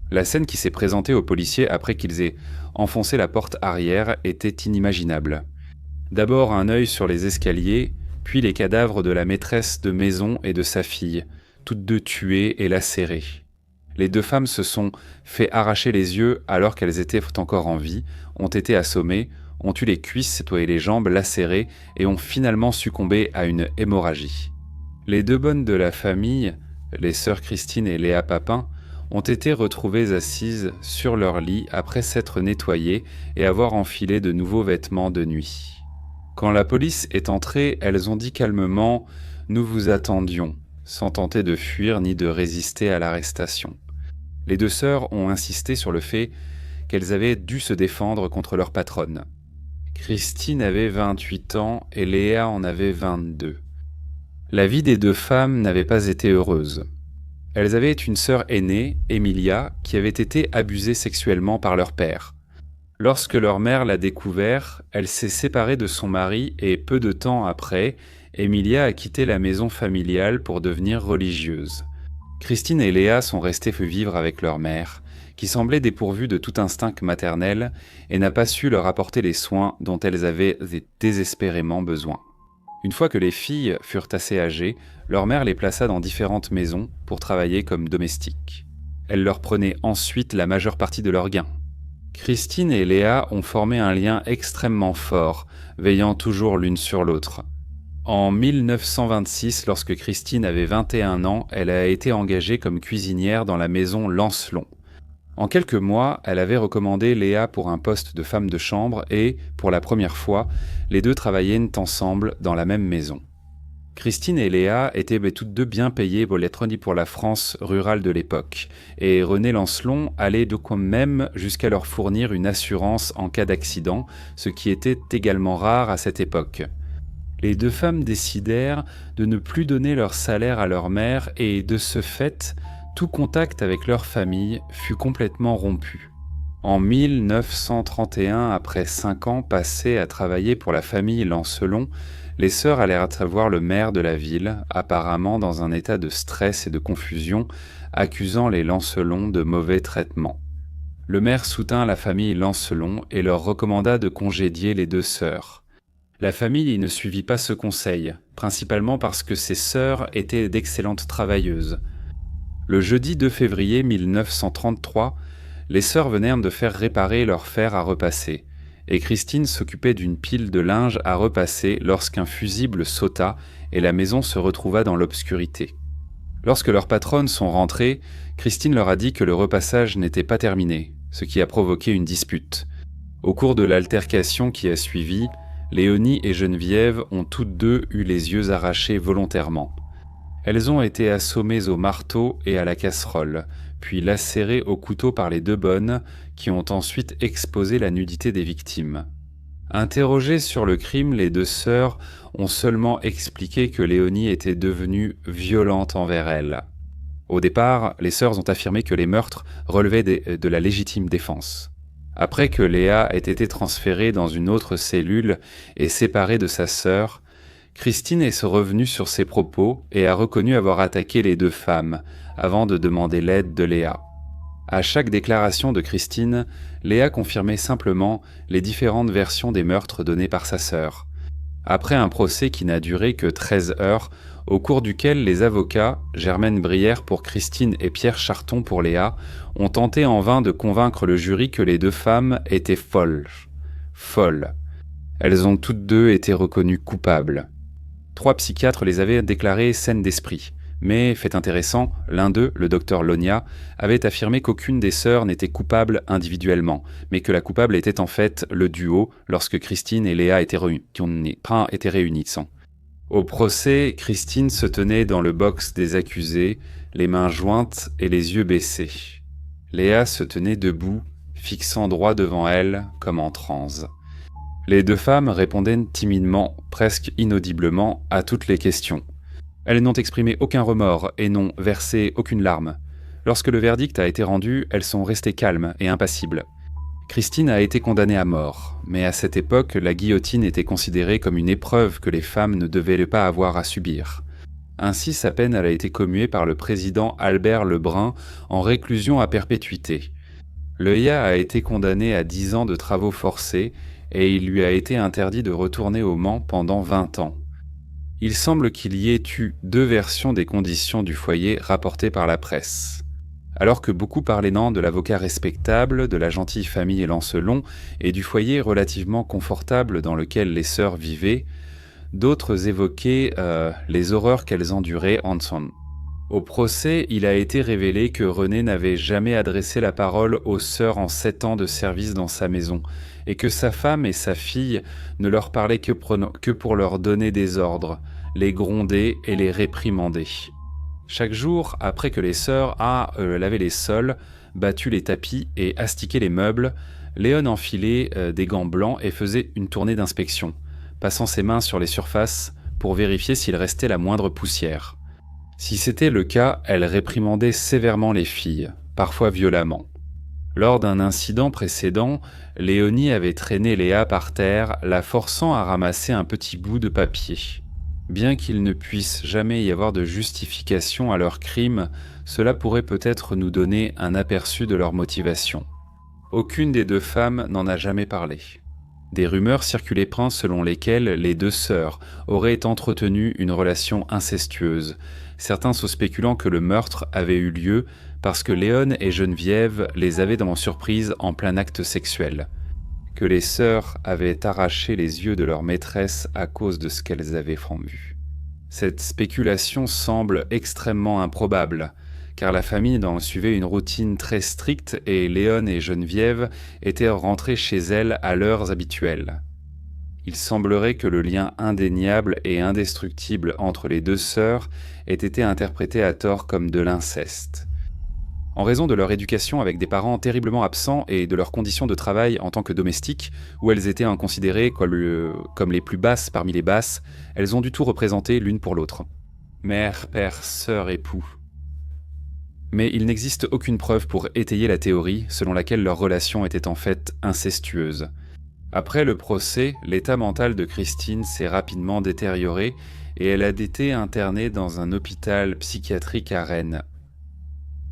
La scène qui s'est présentée aux policiers après qu'ils aient enfoncé la porte arrière était inimaginable. D'abord un œil sur les escaliers, puis les cadavres de la maîtresse de maison et de sa fille, toutes 2 tuées et lacérées. Les 2 femmes se sont fait arracher les yeux alors qu'elles étaient encore en vie, ont été assommées, ont eu les cuisses et les jambes lacérées et ont finalement succombé à une hémorragie. Les 2 bonnes de la famille, les sœurs Christine et Léa Papin, ont été retrouvées assises sur leur lit après s'être nettoyées et avoir enfilé de nouveaux vêtements de nuit. Quand la police est entrée, elles ont dit calmement « Nous vous attendions », sans tenter de fuir ni de résister à l'arrestation. Les 2 sœurs ont insisté sur le fait qu'elles avaient dû se défendre contre leur patronne. Christine avait 28 ans et Léa en avait 22. La vie des 2 femmes n'avait pas été heureuse. Elles avaient une sœur aînée, Emilia, qui avait été abusée sexuellement par leur père. Lorsque leur mère l'a découvert, elle s'est séparée de son mari et peu de temps après, Emilia a quitté la maison familiale pour devenir religieuse. Christine et Léa sont restées vivre avec leur mère, qui semblait dépourvue de tout instinct maternel et n'a pas su leur apporter les soins dont elles avaient désespérément besoin. Une fois que les filles furent assez âgées, leur mère les plaça dans différentes maisons pour travailler comme domestiques. Elle leur prenait ensuite la majeure partie de leurs gains. Christine et Léa ont formé un lien extrêmement fort, veillant toujours l'une sur l'autre. En 1926, lorsque Christine avait 21 ans, elle a été engagée comme cuisinière dans la maison Lancelon. En quelques mois, elle avait recommandé Léa pour un poste de femme de chambre et, pour la première fois, les 2 travaillaient ensemble dans la même maison. Christine et Léa étaient toutes 2 bien payées pour la France rurale de l'époque, et René Lancelon allait de même jusqu'à leur fournir une assurance en cas d'accident, ce qui était également rare à cette époque. Les 2 femmes décidèrent de ne plus donner leur salaire à leur mère et, de ce fait, tout contact avec leur famille fut complètement rompu. En 1931, après 5 ans passés à travailler pour la famille Lancelon, les sœurs allèrent voir le maire de la ville, apparemment dans un état de stress et de confusion, accusant les Lancelon de mauvais traitements. Le maire soutint la famille Lancelon et leur recommanda de congédier les 2 sœurs. La famille ne suivit pas ce conseil, principalement parce que ses sœurs étaient d'excellentes travailleuses. Le jeudi 2 février 1933, les sœurs venèrent de faire réparer leur fer à repasser, et Christine s'occupait d'une pile de linge à repasser lorsqu'un fusible sauta et la maison se retrouva dans l'obscurité. Lorsque leurs patronnes sont rentrées, Christine leur a dit que le repassage n'était pas terminé, ce qui a provoqué une dispute. Au cours de l'altercation qui a suivi, Léonie et Geneviève ont toutes 2 eu les yeux arrachés volontairement. Elles ont été assommées au marteau et à la casserole, puis lacérées au couteau par les 2 bonnes, qui ont ensuite exposé la nudité des victimes. Interrogées sur le crime, les 2 sœurs ont seulement expliqué que Léonie était devenue violente envers elles. Au départ, les sœurs ont affirmé que les meurtres relevaient de la légitime défense. Après que Léa ait été transférée dans une autre cellule et séparée de sa sœur, Christine est revenue sur ses propos et a reconnu avoir attaqué les 2 femmes, avant de demander l'aide de Léa. À chaque déclaration de Christine, Léa confirmait simplement les différentes versions des meurtres données par sa sœur. Après un procès qui n'a duré que 13 heures, au cours duquel les avocats, Germaine Brière pour Christine et Pierre Charton pour Léa, ont tenté en vain de convaincre le jury que les 2 femmes étaient folles. Elles ont toutes deux été reconnues coupables. 3 psychiatres les avaient déclarées saines d'esprit. Mais, fait intéressant, l'un d'eux, le docteur Lonia, avait affirmé qu'aucune des sœurs n'était coupable individuellement, mais que la coupable était en fait le duo lorsque Christine et Léa étaient réunies. Au procès, Christine se tenait dans le box des accusés, les mains jointes et les yeux baissés. Léa se tenait debout, fixant droit devant elle, comme en transe. Les deux femmes répondaient timidement, presque inaudiblement, à toutes les questions. Elles n'ont exprimé aucun remords et n'ont versé aucune larme. Lorsque le verdict a été rendu, elles sont restées calmes et impassibles. Christine a été condamnée à mort, mais à cette époque, la guillotine était considérée comme une épreuve que les femmes ne devaient pas avoir à subir. Ainsi, sa peine a été commuée par le président Albert Lebrun en réclusion à perpétuité. Léa a été condamné à 10 ans de travaux forcés et il lui a été interdit de retourner au Mans pendant 20 ans. Il semble qu'il y ait eu 2 versions des conditions du foyer rapportées par la presse. Alors que beaucoup parlaient de l'avocat respectable, de la gentille famille Lancelon et du foyer relativement confortable dans lequel les sœurs vivaient, d'autres évoquaient les horreurs qu'elles enduraient ensemble. Au procès, il a été révélé que René n'avait jamais adressé la parole aux sœurs en 7 ans de service dans sa maison, et que sa femme et sa fille ne leur parlaient que pour leur donner des ordres, les gronder et les réprimander. Chaque jour, après que les sœurs lavé les sols, battu les tapis et astiqué les meubles, Léon enfilait des gants blancs et faisait une tournée d'inspection, passant ses mains sur les surfaces pour vérifier s'il restait la moindre poussière. Si c'était le cas, elle réprimandait sévèrement les filles, parfois violemment. Lors d'un incident précédent, Léonie avait traîné Léa par terre, la forçant à ramasser un petit bout de papier. Bien qu'il ne puisse jamais y avoir de justification à leur crime, cela pourrait peut-être nous donner un aperçu de leur motivation. Aucune des 2 femmes n'en a jamais parlé. Des rumeurs circulaient selon lesquelles les 2 sœurs auraient entretenu une relation incestueuse, certains spéculant que le meurtre avait eu lieu parce que Léon et Geneviève les avaient surprises en plein acte sexuel, que les sœurs avaient arraché les yeux de leur maîtresse à cause de ce qu'elles avaient vu. Cette spéculation semble extrêmement improbable, car la famille suivait une routine très stricte et Léon et Geneviève étaient rentrés chez elles à l'heure habituelle. Il semblerait que le lien indéniable et indestructible entre les 2 sœurs ait été interprété à tort comme de l'inceste. En raison de leur éducation avec des parents terriblement absents et de leurs conditions de travail en tant que domestiques, où elles étaient considérées comme les plus basses parmi les basses, elles ont du tout représenté l'une pour l'autre. Mère, père, sœur, époux. Mais il n'existe aucune preuve pour étayer la théorie selon laquelle leur relation était en fait incestueuse. Après le procès, l'état mental de Christine s'est rapidement détérioré et elle a été internée dans un hôpital psychiatrique à Rennes.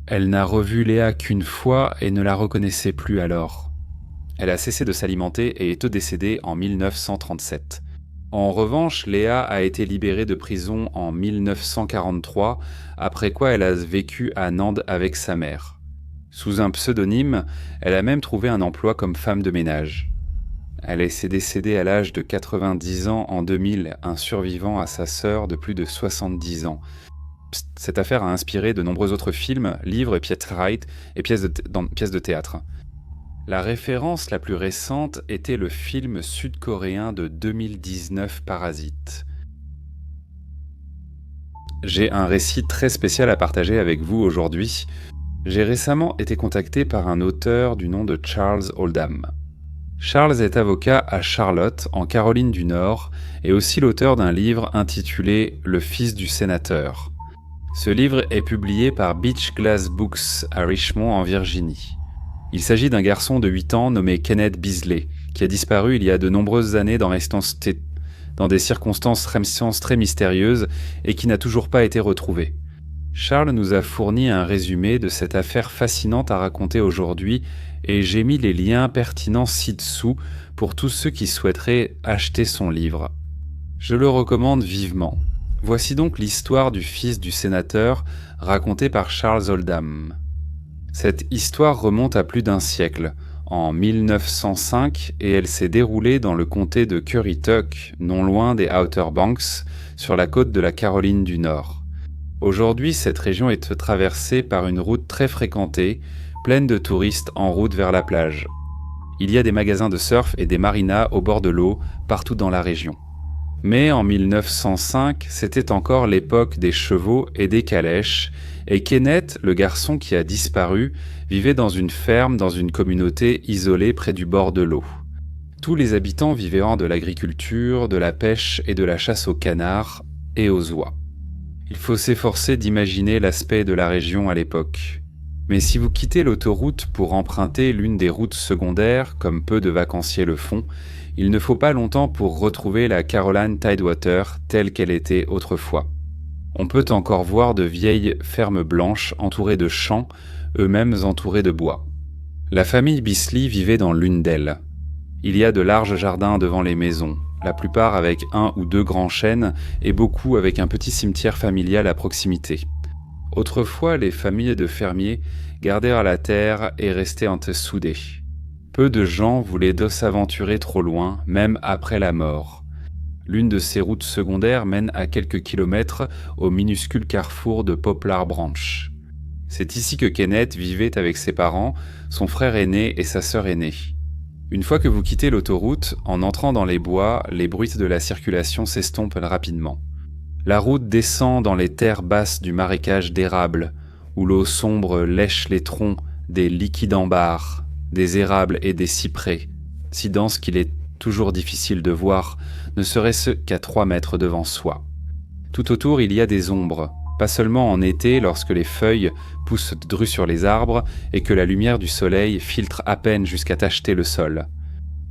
Elle n'a revu Léa qu'une fois et ne la reconnaissait plus alors. Elle a cessé de s'alimenter et est décédée en 1937. En revanche, Léa a été libérée de prison en 1943, après quoi elle a vécu à Nantes avec sa mère. Sous un pseudonyme, elle a même trouvé un emploi comme femme de ménage. Elle est décédée à l'âge de 90 ans en 2000, un survivant à sa sœur de plus de 70 ans. Cette affaire a inspiré de nombreux autres films, livres et pièces de théâtre. La référence la plus récente était le film sud-coréen de 2019 Parasite. J'ai un récit très spécial à partager avec vous aujourd'hui. J'ai récemment été contacté par un auteur du nom de Charles Oldham. Charles est avocat à Charlotte, en Caroline du Nord, et aussi l'auteur d'un livre intitulé « Le fils du sénateur ». Ce livre est publié par Beach Glass Books à Richmond, en Virginie. Il s'agit d'un garçon de 8 ans nommé Kenneth Beasley, qui a disparu il y a de nombreuses années dans des circonstances très mystérieuses et qui n'a toujours pas été retrouvé. Charles nous a fourni un résumé de cette affaire fascinante à raconter aujourd'hui et j'ai mis les liens pertinents ci-dessous pour tous ceux qui souhaiteraient acheter son livre. Je le recommande vivement. Voici donc l'histoire du fils du sénateur racontée par Charles Oldham. Cette histoire remonte à plus d'1 siècle, en 1905 et elle s'est déroulée dans le comté de Currituck, non loin des Outer Banks, sur la côte de la Caroline du Nord. Aujourd'hui, cette région est traversée par une route très fréquentée, pleine de touristes en route vers la plage. Il y a des magasins de surf et des marinas au bord de l'eau, partout dans la région. Mais en 1905, c'était encore l'époque des chevaux et des calèches, et Kenneth, le garçon qui a disparu, vivait dans une ferme dans une communauté isolée près du bord de l'eau. Tous les habitants vivaient de l'agriculture, de la pêche et de la chasse aux canards et aux oies. Il faut s'efforcer d'imaginer l'aspect de la région à l'époque. Mais si vous quittez l'autoroute pour emprunter l'une des routes secondaires, comme peu de vacanciers le font, il ne faut pas longtemps pour retrouver la Caroline Tidewater telle qu'elle était autrefois. On peut encore voir de vieilles fermes blanches entourées de champs, eux-mêmes entourés de bois. La famille Bisley vivait dans l'une d'elles. Il y a de larges jardins devant les maisons, la plupart avec 1 ou 2 grands chênes et beaucoup avec un petit cimetière familial à proximité. Autrefois, les familles de fermiers gardèrent la terre et restaient soudées. Peu de gens voulaient s'aventurer trop loin, même après la mort. L'une de ces routes secondaires mène à quelques kilomètres au minuscule carrefour de Poplar Branch. C'est ici que Kenneth vivait avec ses parents, son frère aîné et sa sœur aînée. Une fois que vous quittez l'autoroute, en entrant dans les bois, les bruits de la circulation s'estompent rapidement. La route descend dans les terres basses du marécage d'érable, où l'eau sombre lèche les troncs des liquidambars, des érables et des cyprès, si denses qu'il est toujours difficile de voir, ne serait-ce qu'à 3 mètres devant soi. Tout autour, il y a des ombres, pas seulement en été lorsque les feuilles poussent drues sur les arbres et que la lumière du soleil filtre à peine jusqu'à tacheter le sol.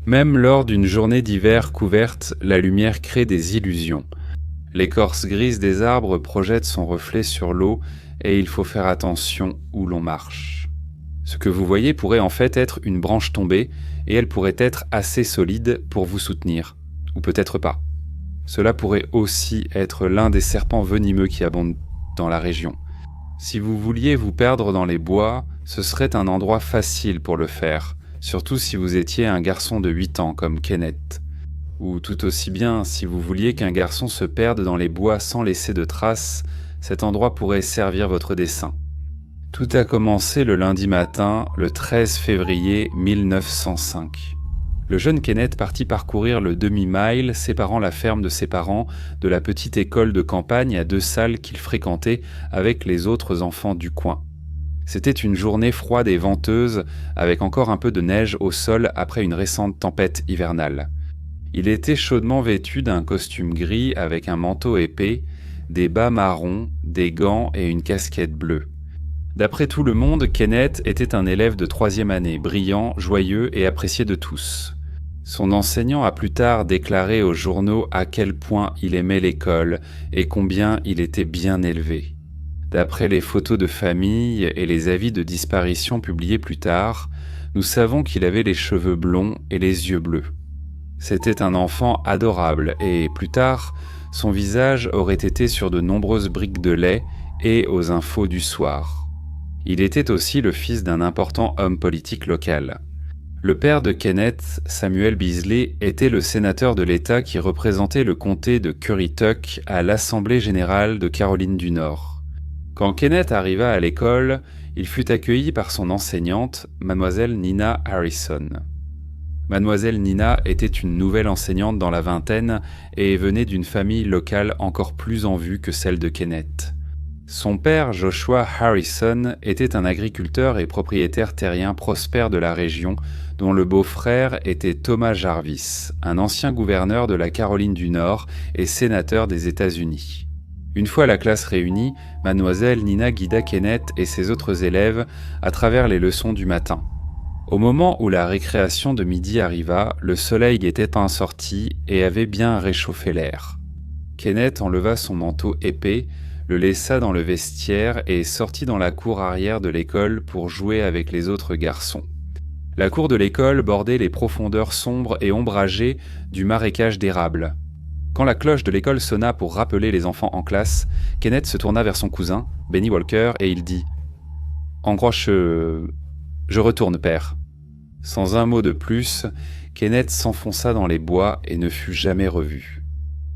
Même lors d'une journée d'hiver couverte, la lumière crée des illusions. L'écorce grise des arbres projette son reflet sur l'eau et il faut faire attention où l'on marche. Ce que vous voyez pourrait en fait être une branche tombée et elle pourrait être assez solide pour vous soutenir, ou peut-être pas. Cela pourrait aussi être l'un des serpents venimeux qui abondent dans la région. Si vous vouliez vous perdre dans les bois, ce serait un endroit facile pour le faire, surtout si vous étiez un garçon de 8 ans comme Kenneth. Ou tout aussi bien, si vous vouliez qu'un garçon se perde dans les bois sans laisser de traces, cet endroit pourrait servir votre dessein. Tout a commencé le lundi matin, le 13 février 1905. Le jeune Kenneth partit parcourir le demi-mile séparant la ferme de ses parents de la petite école de campagne à 2 salles qu'il fréquentait avec les autres enfants du coin. C'était une journée froide et venteuse, avec encore un peu de neige au sol après une récente tempête hivernale. Il était chaudement vêtu d'un costume gris avec un manteau épais, des bas marrons, des gants et une casquette bleue. D'après tout le monde, Kenneth était un élève de 3e année, brillant, joyeux et apprécié de tous. Son enseignant a plus tard déclaré aux journaux à quel point il aimait l'école et combien il était bien élevé. D'après les photos de famille et les avis de disparition publiés plus tard, nous savons qu'il avait les cheveux blonds et les yeux bleus. C'était un enfant adorable et, plus tard, son visage aurait été sur de nombreuses briques de lait et aux infos du soir. Il était aussi le fils d'un important homme politique local. Le père de Kenneth, Samuel Bisley, était le sénateur de l'État qui représentait le comté de Currituck à l'Assemblée générale de Caroline du Nord. Quand Kenneth arriva à l'école, il fut accueilli par son enseignante, mademoiselle Nina Harrison. Mademoiselle Nina était une nouvelle enseignante dans la vingtaine et venait d'une famille locale encore plus en vue que celle de Kenneth. Son père, Joshua Harrison, était un agriculteur et propriétaire terrien prospère de la région, dont le beau-frère était Thomas Jarvis, un ancien gouverneur de la Caroline du Nord et sénateur des États-Unis. Une fois la classe réunie, mademoiselle Nina guida Kenneth et ses autres élèves à travers les leçons du matin. Au moment où la récréation de midi arriva, le soleil était sorti et avait bien réchauffé l'air. Kenneth enleva son manteau épais, le laissa dans le vestiaire et sortit dans la cour arrière de l'école pour jouer avec les autres garçons. La cour de l'école bordait les profondeurs sombres et ombragées du marécage d'érable. Quand la cloche de l'école sonna pour rappeler les enfants en classe, Kenneth se tourna vers son cousin, Benny Walker, et il dit « En gros, je retourne, père. » Sans un mot de plus, Kenneth s'enfonça dans les bois et ne fut jamais revu.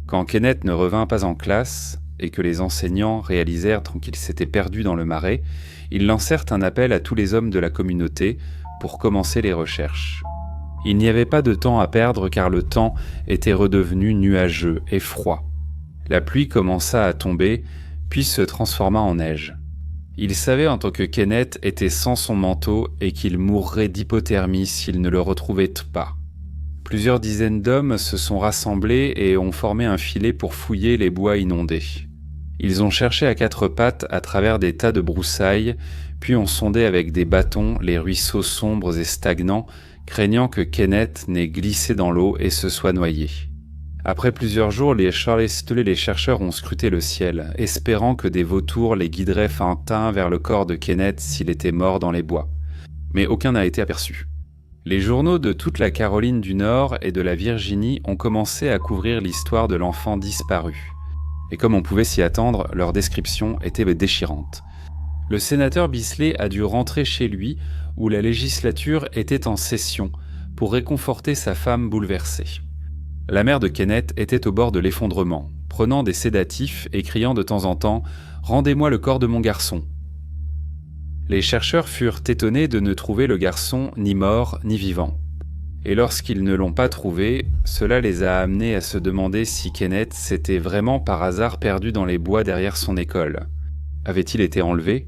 Quand Kenneth ne revint pas en classe, et que les enseignants réalisèrent qu'il s'était perdu dans le marais, ils lancèrent un appel à tous les hommes de la communauté pour commencer les recherches. Il n'y avait pas de temps à perdre car le temps était redevenu nuageux et froid. La pluie commença à tomber, puis se transforma en neige. Il savait en tant que Kenneth était sans son manteau et qu'il mourrait d'hypothermie s'il ne le retrouvait pas. Plusieurs dizaines d'hommes se sont rassemblés et ont formé un filet pour fouiller les bois inondés. Ils ont cherché à quatre pattes à travers des tas de broussailles, puis ont sondé avec des bâtons les ruisseaux sombres et stagnants, craignant que Kenneth n'ait glissé dans l'eau et se soit noyé. Après plusieurs jours, les chercheurs ont scruté le ciel, espérant que des vautours les guideraient fantins vers le corps de Kenneth s'il était mort dans les bois. Mais aucun n'a été aperçu. Les journaux de toute la Caroline du Nord et de la Virginie ont commencé à couvrir l'histoire de l'enfant disparu. Et comme on pouvait s'y attendre, leur description était déchirante. Le sénateur Bisley a dû rentrer chez lui, où la législature était en session, pour réconforter sa femme bouleversée. La mère de Kenneth était au bord de l'effondrement, prenant des sédatifs et criant de temps en temps « Rendez-moi le corps de mon garçon !» Les chercheurs furent étonnés de ne trouver le garçon ni mort ni vivant. Et lorsqu'ils ne l'ont pas trouvé, cela les a amenés à se demander si Kenneth s'était vraiment par hasard perdu dans les bois derrière son école. Avait-il été enlevé ?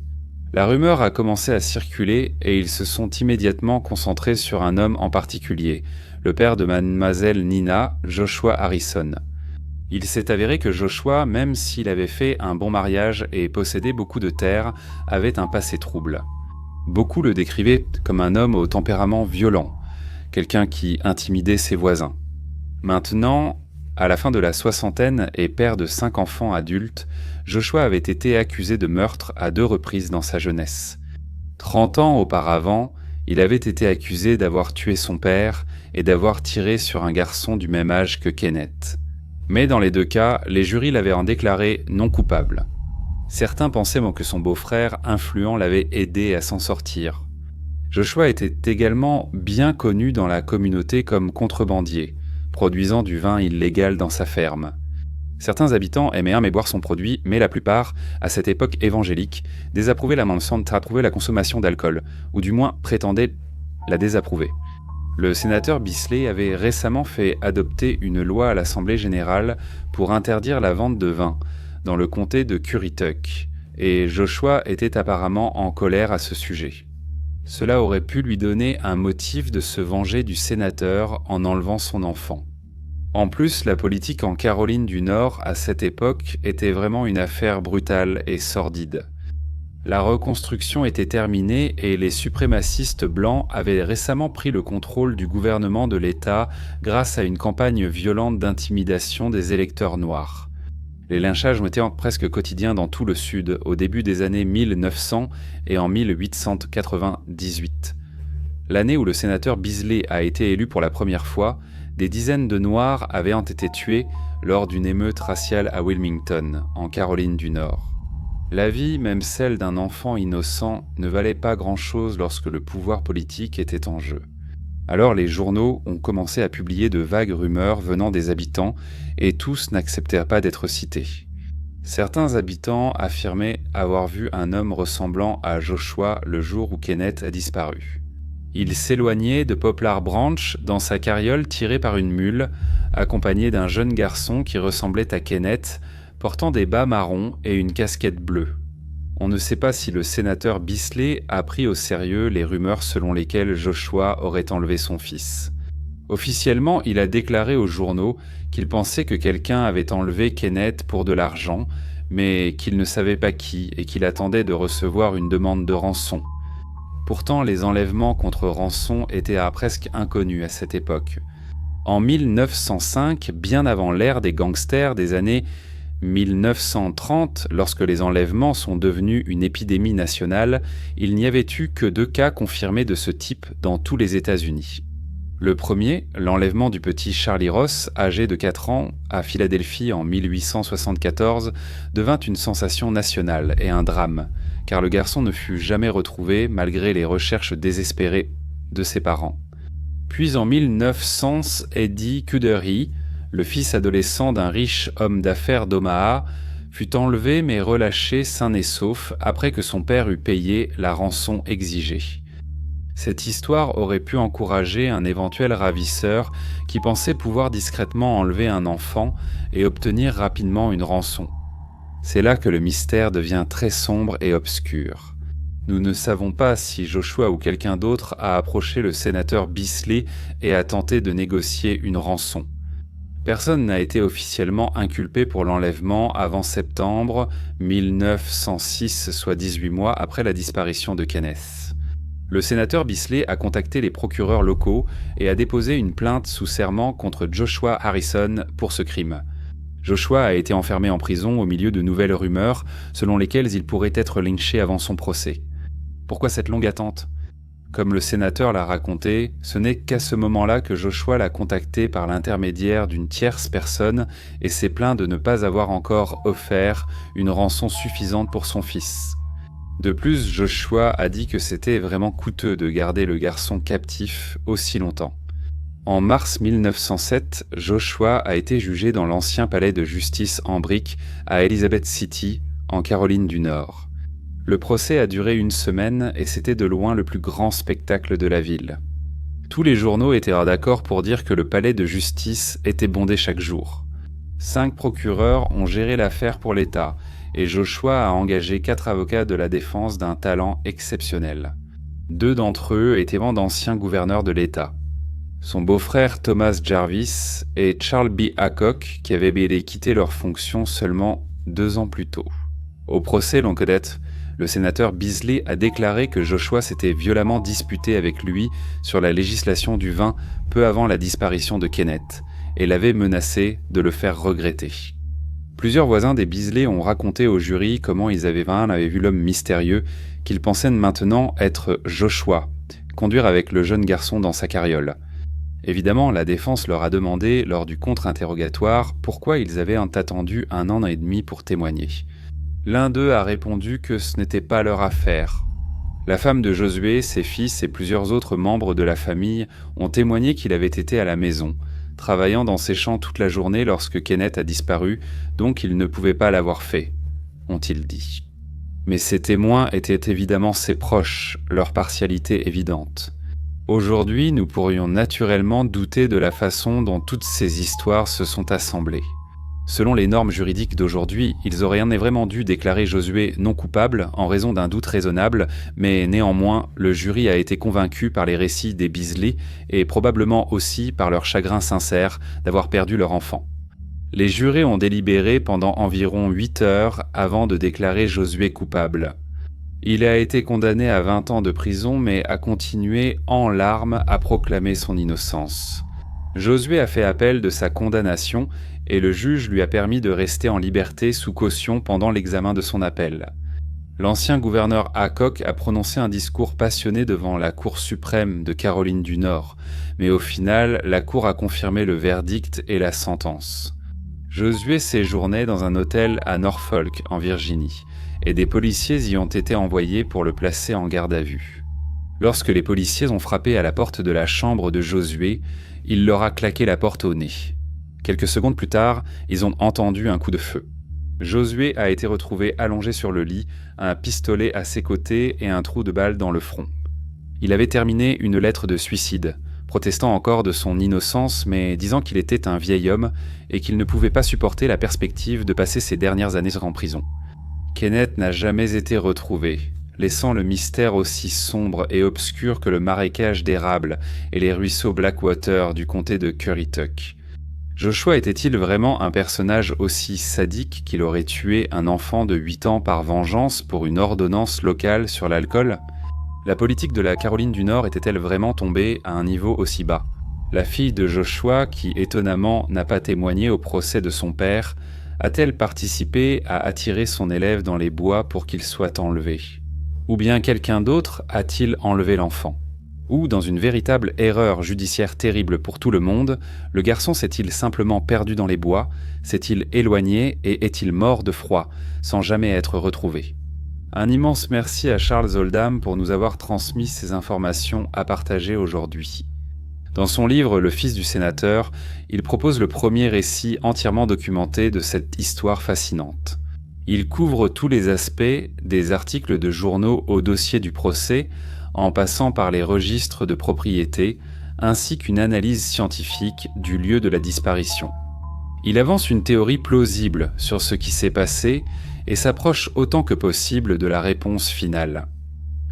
La rumeur a commencé à circuler et ils se sont immédiatement concentrés sur un homme en particulier, le père de mademoiselle Nina, Joshua Harrison. Il s'est avéré que Joshua, même s'il avait fait un bon mariage et possédait beaucoup de terres, avait un passé trouble. Beaucoup le décrivaient comme un homme au tempérament violent, quelqu'un qui intimidait ses voisins. Maintenant, à la fin de la soixantaine et père de 5 enfants adultes, Joshua avait été accusé de meurtre à 2 reprises dans sa jeunesse. 30 ans auparavant, il avait été accusé d'avoir tué son père et d'avoir tiré sur un garçon du même âge que Kenneth. Mais dans les 2 cas, les jurys l'avaient déclaré non coupable. Certains pensaient que son beau-frère influent l'avait aidé à s'en sortir. Joshua était également bien connu dans la communauté comme contrebandier, produisant du vin illégal dans sa ferme. Certains habitants aimaient boire son produit, mais la plupart, à cette époque évangélique, désapprouvaient la consommation d'alcool, ou du moins prétendaient la désapprouver. Le sénateur Bisley avait récemment fait adopter une loi à l'Assemblée générale pour interdire la vente de vin dans le comté de Currituck, et Joshua était apparemment en colère à ce sujet. Cela aurait pu lui donner un motif de se venger du sénateur en enlevant son enfant. En plus, la politique en Caroline du Nord à cette époque était vraiment une affaire brutale et sordide. La reconstruction était terminée et les suprémacistes blancs avaient récemment pris le contrôle du gouvernement de l'État grâce à une campagne violente d'intimidation des électeurs noirs. Les lynchages ont été presque quotidiens dans tout le Sud au début des années 1900 et en 1898. L'année où le sénateur Bisley a été élu pour la première fois, des dizaines de Noirs avaient été tués lors d'une émeute raciale à Wilmington, en Caroline du Nord. La vie, même celle d'un enfant innocent, ne valait pas grand-chose lorsque le pouvoir politique était en jeu. Alors les journaux ont commencé à publier de vagues rumeurs venant des habitants, et tous n'acceptèrent pas d'être cités. Certains habitants affirmaient avoir vu un homme ressemblant à Joshua le jour où Kenneth a disparu. Il s'éloignait de Poplar Branch dans sa carriole tirée par une mule, accompagné d'un jeune garçon qui ressemblait à Kenneth, portant des bas marrons et une casquette bleue. On ne sait pas si le sénateur Bisley a pris au sérieux les rumeurs selon lesquelles Joshua aurait enlevé son fils. Officiellement, il a déclaré aux journaux qu'il pensait que quelqu'un avait enlevé Kenneth pour de l'argent, mais qu'il ne savait pas qui et qu'il attendait de recevoir une demande de rançon. Pourtant, les enlèvements contre rançon étaient presque inconnus à cette époque. En 1905, bien avant l'ère des gangsters des années 1930, lorsque les enlèvements sont devenus une épidémie nationale, il n'y avait eu que 2 cas confirmés de ce type dans tous les États-Unis. Le premier, l'enlèvement du petit Charlie Ross, âgé de 4 ans, à Philadelphie en 1874, devint une sensation nationale et un drame, car le garçon ne fut jamais retrouvé malgré les recherches désespérées de ses parents. Puis en 1900, Eddie Kudery, le fils adolescent d'un riche homme d'affaires d'Omaha, fut enlevé mais relâché sain et sauf après que son père eut payé la rançon exigée. Cette histoire aurait pu encourager un éventuel ravisseur qui pensait pouvoir discrètement enlever un enfant et obtenir rapidement une rançon. C'est là que le mystère devient très sombre et obscur. Nous ne savons pas si Joshua ou quelqu'un d'autre a approché le sénateur Bisley et a tenté de négocier une rançon. Personne n'a été officiellement inculpé pour l'enlèvement avant septembre 1906, soit 18 mois après la disparition de Kenneth. Le sénateur Bisley a contacté les procureurs locaux et a déposé une plainte sous serment contre Joshua Harrison pour ce crime. Joshua a été enfermé en prison au milieu de nouvelles rumeurs selon lesquelles il pourrait être lynché avant son procès. Pourquoi cette longue attente ? Comme le sénateur l'a raconté, ce n'est qu'à ce moment-là que Joshua l'a contacté par l'intermédiaire d'une tierce personne et s'est plaint de ne pas avoir encore offert une rançon suffisante pour son fils. De plus, Joshua a dit que c'était vraiment coûteux de garder le garçon captif aussi longtemps. En mars 1907, Joshua a été jugé dans l'ancien palais de justice en briques à Elizabeth City, en Caroline du Nord. Le procès a duré une semaine et c'était de loin le plus grand spectacle de la ville. Tous les journaux étaient d'accord pour dire que le palais de justice était bondé chaque jour. 5 procureurs ont géré l'affaire pour l'État et Joshua a engagé 4 avocats de la défense d'un talent exceptionnel. 2 d'entre eux étaient d'anciens gouverneurs de l'État. Son beau-frère Thomas Jarvis et Charles B. Hancock qui avaient quitté leurs fonctions seulement 2 ans plus tôt. Au procès, l'on connaît. Le sénateur Bisley a déclaré que Joshua s'était violemment disputé avec lui sur la législation du vin peu avant la disparition de Kenneth et l'avait menacé de le faire regretter. Plusieurs voisins des Bisley ont raconté au jury comment ils avaient vu l'homme mystérieux qu'ils pensaient maintenant être Joshua, conduire avec le jeune garçon dans sa carriole. Évidemment, la défense leur a demandé lors du contre-interrogatoire pourquoi ils avaient attendu 1 an et demi pour témoigner. L'un d'eux a répondu que ce n'était pas leur affaire. La femme de Josué, ses fils et plusieurs autres membres de la famille ont témoigné qu'il avait été à la maison, travaillant dans ses champs toute la journée lorsque Kenneth a disparu, donc il ne pouvait pas l'avoir fait, ont-ils dit. Mais ces témoins étaient évidemment ses proches, leur partialité évidente. Aujourd'hui, nous pourrions naturellement douter de la façon dont toutes ces histoires se sont assemblées. Selon les normes juridiques d'aujourd'hui, ils auraient vraiment dû déclarer Josué non coupable en raison d'un doute raisonnable, mais néanmoins, le jury a été convaincu par les récits des Bisley et probablement aussi par leur chagrin sincère d'avoir perdu leur enfant. Les jurés ont délibéré pendant environ 8 heures avant de déclarer Josué coupable. Il a été condamné à 20 ans de prison, mais a continué en larmes à proclamer son innocence. Josué a fait appel de sa condamnation et le juge lui a permis de rester en liberté sous caution pendant l'examen de son appel. L'ancien gouverneur Hancock a prononcé un discours passionné devant la Cour suprême de Caroline du Nord, mais au final, la Cour a confirmé le verdict et la sentence. Josué séjournait dans un hôtel à Norfolk, en Virginie, et des policiers y ont été envoyés pour le placer en garde à vue. Lorsque les policiers ont frappé à la porte de la chambre de Josué, il leur a claqué la porte au nez. Quelques secondes plus tard, ils ont entendu un coup de feu. Josué a été retrouvé allongé sur le lit, un pistolet à ses côtés et un trou de balle dans le front. Il avait terminé une lettre de suicide, protestant encore de son innocence mais disant qu'il était un vieil homme et qu'il ne pouvait pas supporter la perspective de passer ses dernières années en prison. Kenneth n'a jamais été retrouvé, laissant le mystère aussi sombre et obscur que le marécage d'érable et les ruisseaux Blackwater du comté de Currituck. Joshua était-il vraiment un personnage aussi sadique qu'il aurait tué un enfant de 8 ans par vengeance pour une ordonnance locale sur l'alcool ? La politique de la Caroline du Nord était-elle vraiment tombée à un niveau aussi bas ? La fille de Joshua, qui étonnamment n'a pas témoigné au procès de son père, a-t-elle participé à attirer son élève dans les bois pour qu'il soit enlevé ? Ou bien quelqu'un d'autre a-t-il enlevé l'enfant ? Ou, dans une véritable erreur judiciaire terrible pour tout le monde, le garçon s'est-il simplement perdu dans les bois, s'est-il éloigné et est-il mort de froid, sans jamais être retrouvé ? Un immense merci à Charles Oldham pour nous avoir transmis ces informations à partager aujourd'hui. Dans son livre Le fils du sénateur, il propose le premier récit entièrement documenté de cette histoire fascinante. Il couvre tous les aspects des articles de journaux au dossier du procès, en passant par les registres de propriété, ainsi qu'une analyse scientifique du lieu de la disparition. Il avance une théorie plausible sur ce qui s'est passé et s'approche autant que possible de la réponse finale.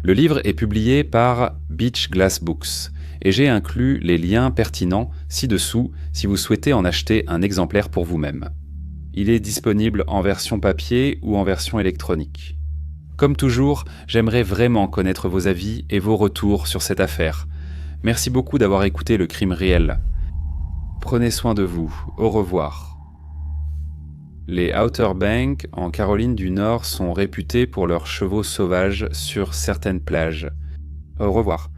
Le livre est publié par Beach Glass Books et j'ai inclus les liens pertinents ci-dessous si vous souhaitez en acheter un exemplaire pour vous-même. Il est disponible en version papier ou en version électronique. Comme toujours, j'aimerais vraiment connaître vos avis et vos retours sur cette affaire. Merci beaucoup d'avoir écouté Le Crime Réel. Prenez soin de vous. Au revoir. Les Outer Banks, en Caroline du Nord, sont réputés pour leurs chevaux sauvages sur certaines plages. Au revoir.